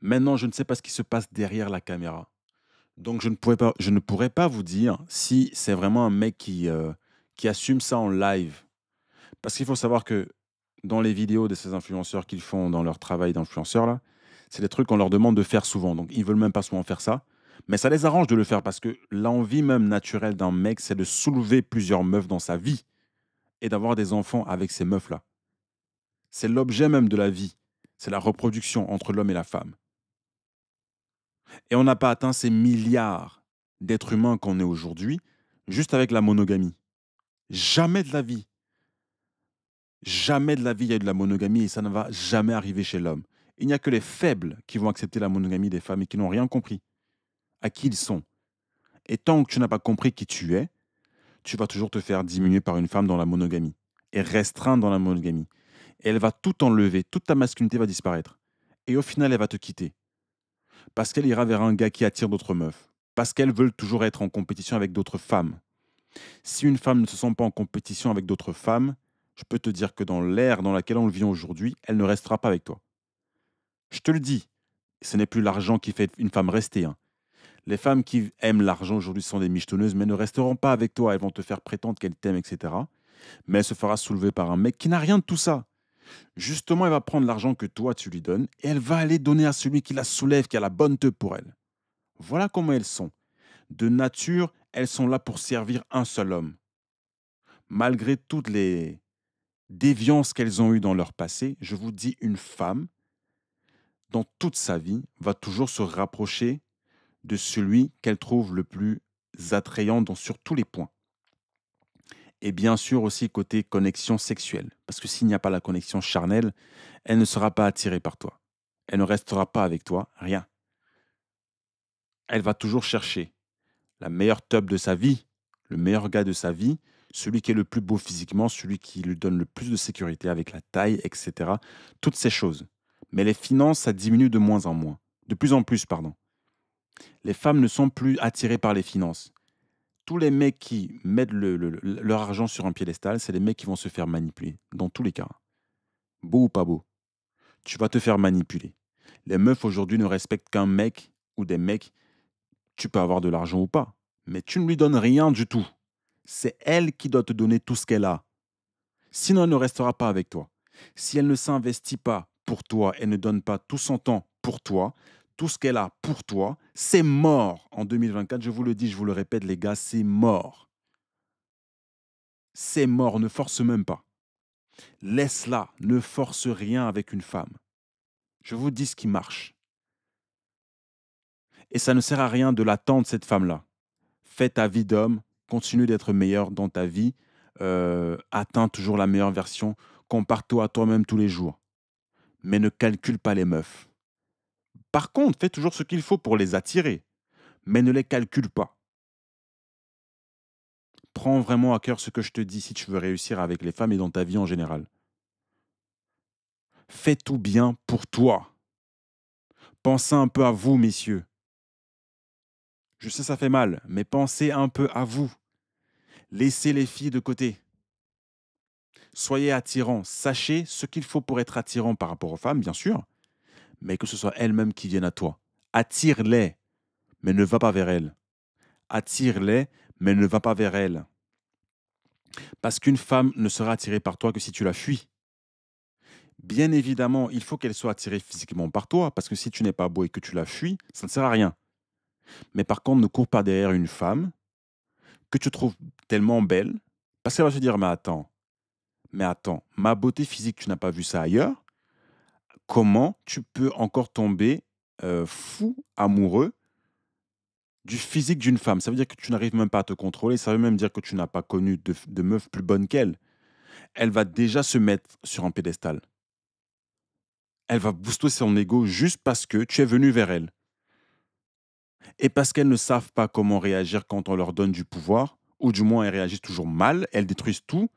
Maintenant, je ne sais pas ce qui se passe derrière la caméra. Donc, je ne pourrais pas vous dire si c'est vraiment un mec qui assume ça en live. Parce qu'il faut savoir que dans les vidéos de ces influenceurs qu'ils font dans leur travail d'influenceur, là, c'est des trucs qu'on leur demande de faire souvent. Donc, ils ne veulent même pas souvent faire ça. Mais ça les arrange de le faire parce que l'envie même naturelle d'un mec, c'est de soulever plusieurs meufs dans sa vie et d'avoir des enfants avec ces meufs-là. C'est l'objet même de la vie. C'est la reproduction entre l'homme et la femme. Et on n'a pas atteint ces milliards d'êtres humains qu'on est aujourd'hui juste avec la monogamie. Jamais de la vie. Jamais de la vie il y a eu de la monogamie et ça ne va jamais arriver chez l'homme. Il n'y a que les faibles qui vont accepter la monogamie des femmes et qui n'ont rien compris à qui ils sont. Et tant que tu n'as pas compris qui tu es, tu vas toujours te faire diminuer par une femme dans la monogamie et restreindre dans la monogamie. Et elle va tout enlever, toute ta masculinité va disparaître. Et au final, elle va te quitter. Parce qu'elle ira vers un gars qui attire d'autres meufs. Parce qu'elles veulent toujours être en compétition avec d'autres femmes. Si une femme ne se sent pas en compétition avec d'autres femmes, je peux te dire que dans l'ère dans laquelle on vit aujourd'hui, elle ne restera pas avec toi. Je te le dis, ce n'est plus l'argent qui fait une femme rester. Hein. Les femmes qui aiment l'argent aujourd'hui sont des michetonneuses, mais ne resteront pas avec toi. Elles vont te faire prétendre qu'elles t'aiment, etc. Mais elle se fera soulever par un mec qui n'a rien de tout ça. Justement, elle va prendre l'argent que toi, tu lui donnes et elle va aller donner à celui qui la soulève, qui a la bonne teub pour elle. Voilà comment elles sont. De nature, elles sont là pour servir un seul homme. Malgré toutes les déviances qu'elles ont eues dans leur passé, je vous dis, une femme, dans toute sa vie, va toujours se rapprocher de celui qu'elle trouve le plus attrayant sur tous les points. Et bien sûr aussi côté connexion sexuelle. Parce que s'il n'y a pas la connexion charnelle, elle ne sera pas attirée par toi. Elle ne restera pas avec toi, rien. Elle va toujours chercher la meilleure teub de sa vie, le meilleur gars de sa vie, celui qui est le plus beau physiquement, celui qui lui donne le plus de sécurité avec la taille, etc. Toutes ces choses. Mais les finances, ça diminue de moins en moins. De plus en plus, pardon. Les femmes ne sont plus attirées par les finances. Tous les mecs qui mettent leur argent sur un piédestal, c'est les mecs qui vont se faire manipuler. Dans tous les cas. Beau ou pas beau. Tu vas te faire manipuler. Les meufs aujourd'hui ne respectent qu'un mec ou des mecs. Tu peux avoir de l'argent ou pas. Mais tu ne lui donnes rien du tout. C'est elle qui doit te donner tout ce qu'elle a. Sinon, elle ne restera pas avec toi. Si elle ne s'investit pas pour toi, elle ne donne pas tout son temps pour toi, tout ce qu'elle a pour toi, c'est mort. En 2024, je vous le dis, je vous le répète, les gars, c'est mort. C'est mort, ne force même pas. Laisse-la, ne force rien avec une femme. Je vous dis ce qui marche. Et ça ne sert à rien de l'attendre, cette femme-là. Fais ta vie d'homme, continue d'être meilleur dans ta vie, atteins toujours la meilleure version, compare-toi à toi-même tous les jours. Mais ne calcule pas les meufs. Par contre, fais toujours ce qu'il faut pour les attirer, mais ne les calcule pas. Prends vraiment à cœur ce que je te dis si tu veux réussir avec les femmes et dans ta vie en général. Fais tout bien pour toi. Pensez un peu à vous, messieurs. Je sais, ça fait mal, mais pensez un peu à vous. Laissez les filles de côté. Soyez attirants. Sachez ce qu'il faut pour être attirant par rapport aux femmes, bien sûr, mais que ce soit elles-mêmes qui viennent à toi. Attire-les, mais ne va pas vers elles. Attire-les, mais ne va pas vers elles. Parce qu'une femme ne sera attirée par toi que si tu la fuis. Bien évidemment, il faut qu'elle soit attirée physiquement par toi, parce que si tu n'es pas beau et que tu la fuis, ça ne sert à rien. Mais par contre, ne cours pas derrière une femme que tu trouves tellement belle, parce qu'elle va se dire, mais attends, ma beauté physique, tu n'as pas vu ça ailleurs? Comment tu peux encore tomber fou, amoureux du physique d'une femme? Ça veut dire que tu n'arrives même pas à te contrôler, ça veut même dire que tu n'as pas connu de meuf plus bonne qu'elle. Elle va déjà se mettre sur un pédestal. Elle va booster son ego juste parce que tu es venu vers elle. Et parce qu'elles ne savent pas comment réagir quand on leur donne du pouvoir, ou du moins elles réagissent toujours mal, elles détruisent tout,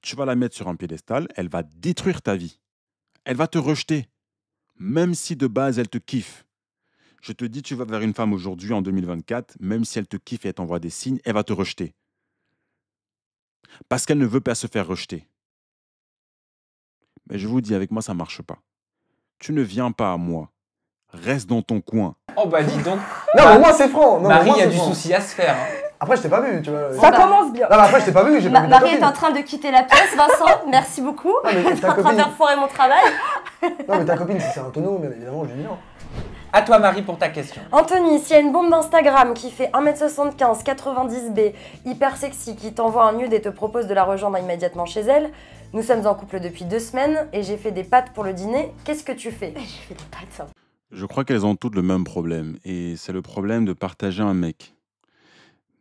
tu vas la mettre sur un piédestal, elle va détruire ta vie. Elle va te rejeter, même si de base elle te kiffe. Je te dis, tu vas vers une femme aujourd'hui, en 2024, même si elle te kiffe et elle t'envoie des signes, elle va te rejeter. Parce qu'elle ne veut pas se faire rejeter. Mais je vous dis, avec moi, ça ne marche pas. Tu ne viens pas à moi. Reste dans ton coin. Oh bah dis donc. Non, mais moi, c'est franc. Non, mais Marie moi, a c'est du franc. souci à se faire. Hein. Après, je t'ai pas vu, tu vois. Ça commence bien. Non, mais après, je t'ai pas vu, j'ai pas vu ta Marie est copine. en train de quitter la pièce, Vincent, merci beaucoup. Non, mais Je suis ta en train copine- de faire foirer mon travail. Non, mais ta copine, si c'est un tonneau, bien évidemment, je lui dis non. À toi Marie pour ta question. Anthony, s'il y a une bombe d'Instagram qui fait 1m75, 90B, hyper sexy, qui t'envoie un nude et te propose de la rejoindre immédiatement chez elle, nous sommes en couple depuis 2 semaines et j'ai fait des pâtes pour le dîner, qu'est-ce que tu fais? J'ai fait des pâtes. Je crois qu'elles ont toutes le même problème, et c'est le problème de partager un mec.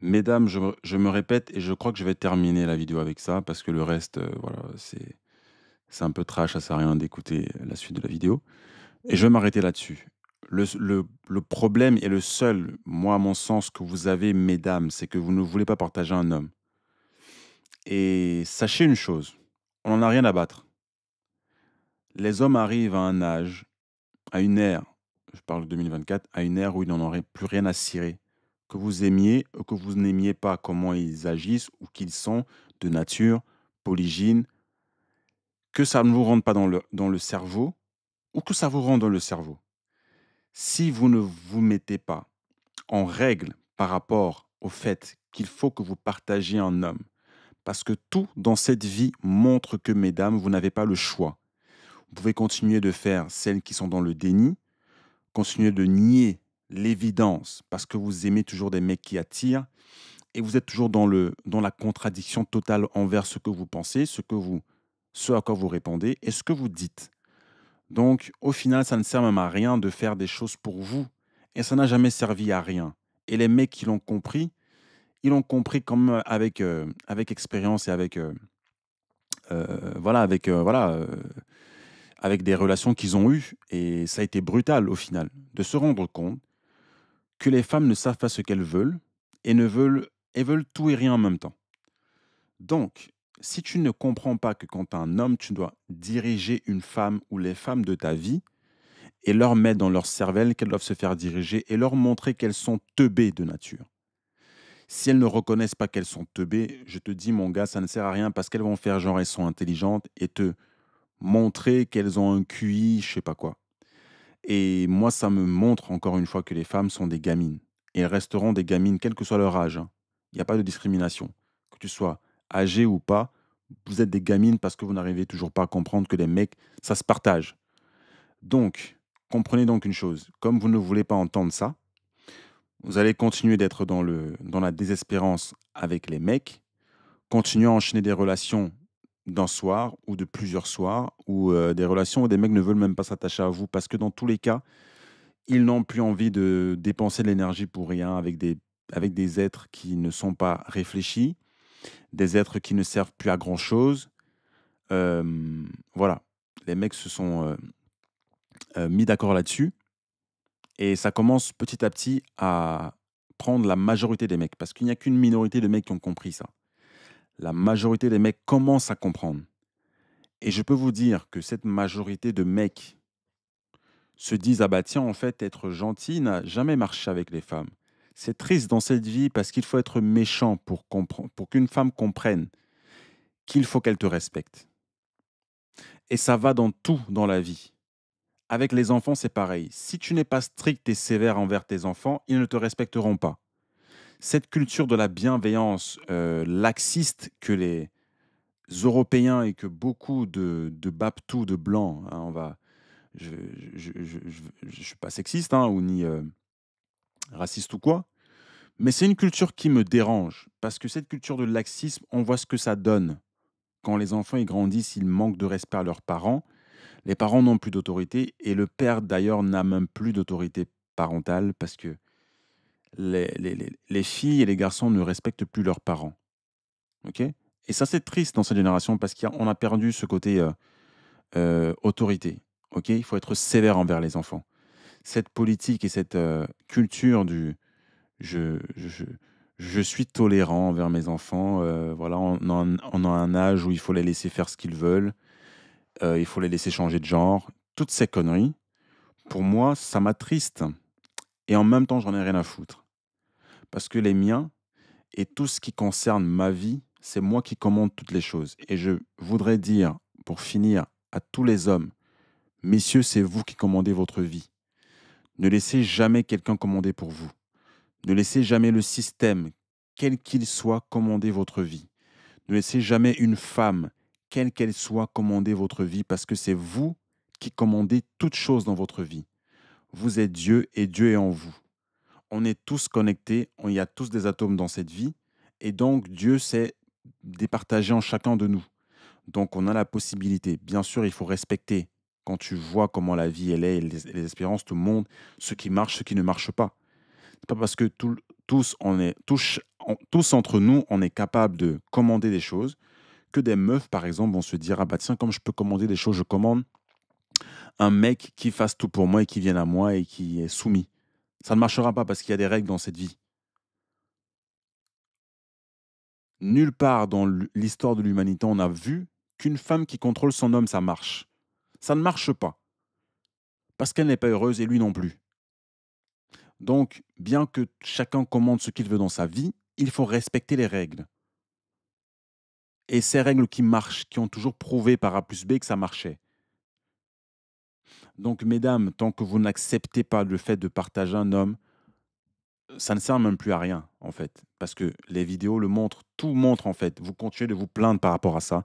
Mesdames, je me répète, et je crois que je vais terminer la vidéo avec ça, parce que le reste, voilà, c'est un peu trash, ça sert à rien d'écouter la suite de la vidéo. Et je vais m'arrêter là-dessus. Le problème est le seul, moi à mon sens, que vous avez, mesdames, c'est que vous ne voulez pas partager un homme. Et sachez une chose, on n'en a rien à battre. Les hommes arrivent à un âge, à une ère, je parle de 2024, à une ère où ils n'en auraient plus rien à cirer. Que vous aimiez ou que vous n'aimiez pas comment ils agissent ou qu'ils sont de nature, polygyne, que ça ne vous rentre pas dans le cerveau ou que ça vous rentre dans le cerveau. Si vous ne vous mettez pas en règle par rapport au fait qu'il faut que vous partagiez un homme, parce que tout dans cette vie montre que, mesdames, vous n'avez pas le choix. Vous pouvez continuer de faire celles qui sont dans le déni, continuer de nier l'évidence parce que vous aimez toujours des mecs qui attirent et vous êtes toujours dans la contradiction totale envers ce que vous pensez, ce à quoi vous répondez et ce que vous dites. Donc, au final, ça ne sert même à rien de faire des choses pour vous et ça n'a jamais servi à rien. Et les mecs qui l'ont compris, ils l'ont compris comme avec expérience et avec avec des relations qu'ils ont eues. Et ça a été brutal au final de se rendre compte que les femmes ne savent pas ce qu'elles veulent et veulent tout et rien en même temps. Donc, si tu ne comprends pas que quand tu es un homme, tu dois diriger une femme ou les femmes de ta vie, et leur mettre dans leur cervelle qu'elles doivent se faire diriger et leur montrer qu'elles sont teubées de nature. Si elles ne reconnaissent pas qu'elles sont teubées, je te dis, mon gars, ça ne sert à rien parce qu'elles vont faire genre elles sont intelligentes et te montrer qu'elles ont un QI, je sais pas quoi. Et moi, ça me montre encore une fois que les femmes sont des gamines. Et elles resteront des gamines, quel que soit leur âge, hein. Il n'y a pas de discrimination. Que tu sois âgé ou pas, vous êtes des gamines parce que vous n'arrivez toujours pas à comprendre que les mecs, ça se partage. Donc, comprenez donc une chose. Comme vous ne voulez pas entendre ça, vous allez continuer d'être dans la désespérance avec les mecs, continuer à enchaîner des relations d'un soir ou de plusieurs soirs, ou des relations où des mecs ne veulent même pas s'attacher à vous parce que dans tous les cas, ils n'ont plus envie de dépenser de l'énergie pour rien avec des êtres qui ne sont pas réfléchis, des êtres qui ne servent plus à grand-chose. Voilà, les mecs se sont mis d'accord là-dessus et ça commence petit à petit à prendre la majorité des mecs parce qu'il n'y a qu'une minorité de mecs qui ont compris ça. La majorité des mecs commencent à comprendre. Et je peux vous dire que cette majorité de mecs se disent: ah bah tiens, en fait, être gentil n'a jamais marché avec les femmes. C'est triste dans cette vie parce qu'il faut être méchant pour qu'une femme comprenne qu'il faut qu'elle te respecte. Et ça va dans tout dans la vie. Avec les enfants, c'est pareil. Si tu n'es pas strict et sévère envers tes enfants, ils ne te respecteront pas. Cette culture de la bienveillance laxiste que les Européens et que beaucoup de Baptous, de Blancs, hein, je ne suis pas sexiste hein, ou ni raciste ou quoi, mais c'est une culture qui me dérange parce que cette culture de laxisme, on voit ce que ça donne. Quand les enfants ils grandissent, ils manquent de respect à leurs parents. Les parents n'ont plus d'autorité et le père d'ailleurs n'a même plus d'autorité parentale parce que les filles et les garçons ne respectent plus leurs parents. Ok. Et ça, c'est triste dans cette génération parce qu'on a perdu ce côté autorité. Ok. Il faut être sévère envers les enfants. Cette politique et cette culture du je, je, je suis tolérant envers mes enfants. Voilà, on a un âge où il faut les laisser faire ce qu'ils veulent. Il faut les laisser changer de genre. Toutes ces conneries, pour moi, ça m'attriste. Et en même temps, j'en ai rien à foutre. Parce que les miens et tout ce qui concerne ma vie, c'est moi qui commande toutes les choses. Et je voudrais dire, pour finir, à tous les hommes, messieurs, c'est vous qui commandez votre vie. Ne laissez jamais quelqu'un commander pour vous. Ne laissez jamais le système, quel qu'il soit, commander votre vie. Ne laissez jamais une femme, quelle qu'elle soit, commander votre vie parce que c'est vous qui commandez toutes choses dans votre vie. Vous êtes Dieu et Dieu est en vous. On est tous connectés, il y a tous des atomes dans cette vie et donc Dieu s'est départagé en chacun de nous. Donc on a la possibilité, bien sûr il faut respecter quand tu vois comment la vie elle est et les espérances te montrent ce qui marche, ce qui ne marche pas. C'est pas parce que tous entre nous on est capable de commander des choses que des meufs par exemple vont se dire ah bah tiens comme je peux commander des choses je commande un mec qui fasse tout pour moi et qui vienne à moi et qui est soumis. Ça ne marchera pas parce qu'il y a des règles dans cette vie. Nulle part dans l'histoire de l'humanité, on a vu qu'une femme qui contrôle son homme, ça marche. Ça ne marche pas. Parce qu'elle n'est pas heureuse et lui non plus. Donc, bien que chacun commande ce qu'il veut dans sa vie, il faut respecter les règles. Et ces règles qui marchent, qui ont toujours prouvé par A plus B que ça marchait. Donc, mesdames, tant que vous n'acceptez pas le fait de partager un homme, ça ne sert même plus à rien, en fait. Parce que les vidéos le montrent, tout montre, en fait. Vous continuez de vous plaindre par rapport à ça.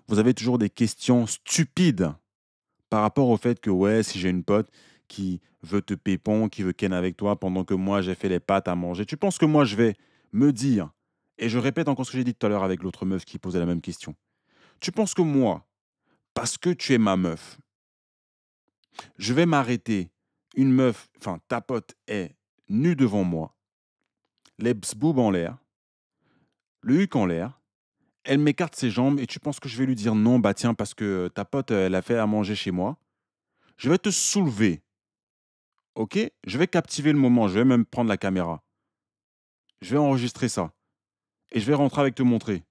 Vous avez toujours des questions stupides par rapport au fait que, ouais, si j'ai une pote qui veut te pépon, qui veut ken avec toi pendant que moi, j'ai fait les pâtes à manger, tu penses que moi, je vais me dire, et je répète encore ce que j'ai dit tout à l'heure avec l'autre meuf qui posait la même question, tu penses que moi, parce que tu es ma meuf, je vais m'arrêter, une meuf, enfin, ta pote est nue devant moi, les boobs en l'air, le huc en l'air, elle m'écarte ses jambes et tu penses que je vais lui dire non, bah tiens, parce que ta pote, elle a fait à manger chez moi. Je vais te soulever, ok? Je vais captiver le moment, je vais même prendre la caméra. Je vais enregistrer ça et je vais rentrer avec te montrer.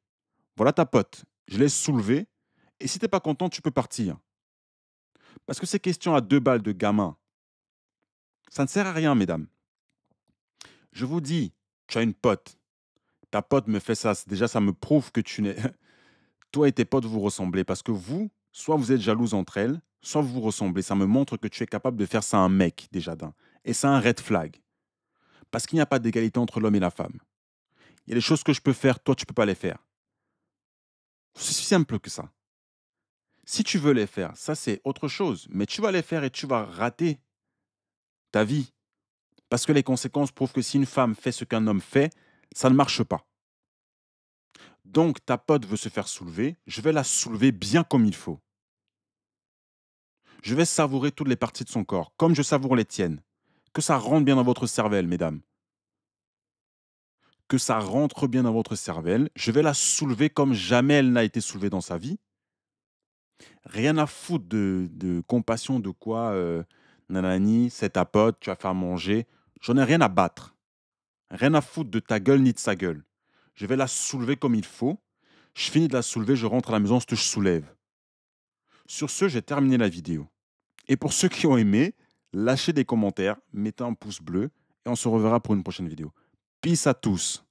Voilà ta pote, je l'ai soulevée et si t'es pas content, tu peux partir. Parce que ces questions à 2 balles de gamin, Ça ne sert à rien, mesdames. Je vous dis, tu as une pote. Ta pote me fait ça. Déjà, ça me prouve que tu n'es... Toi et tes potes, vous ressemblez. Parce que vous, soit vous êtes jalouse entre elles, soit vous vous ressemblez. Ça me montre que tu es capable de faire ça à un mec, déjà d'un. Et c'est un red flag. Parce qu'il n'y a pas d'égalité entre l'homme et la femme. Il y a des choses que je peux faire, toi, tu ne peux pas les faire. C'est si simple que ça. Si tu veux les faire, ça, c'est autre chose. Mais tu vas les faire et tu vas rater ta vie. Parce que les conséquences prouvent que si une femme fait ce qu'un homme fait, ça ne marche pas. Donc, ta pote veut se faire soulever, je vais la soulever bien comme il faut. Je vais savourer toutes les parties de son corps, comme je savoure les tiennes. Que ça rentre bien dans votre cervelle, mesdames. Que ça rentre bien dans votre cervelle. Je vais la soulever comme jamais elle n'a été soulevée dans sa vie. Rien à foutre de compassion, de quoi, nanani, c'est ta pote, tu vas faire manger. J'en ai rien à battre. Rien à foutre de ta gueule ni de sa gueule. Je vais la soulever comme il faut. Je finis de la soulever, je rentre à la maison, je te soulève. Sur ce, j'ai terminé la vidéo. Et pour ceux qui ont aimé, lâchez des commentaires, mettez un pouce bleu et on se reverra pour une prochaine vidéo. Peace à tous.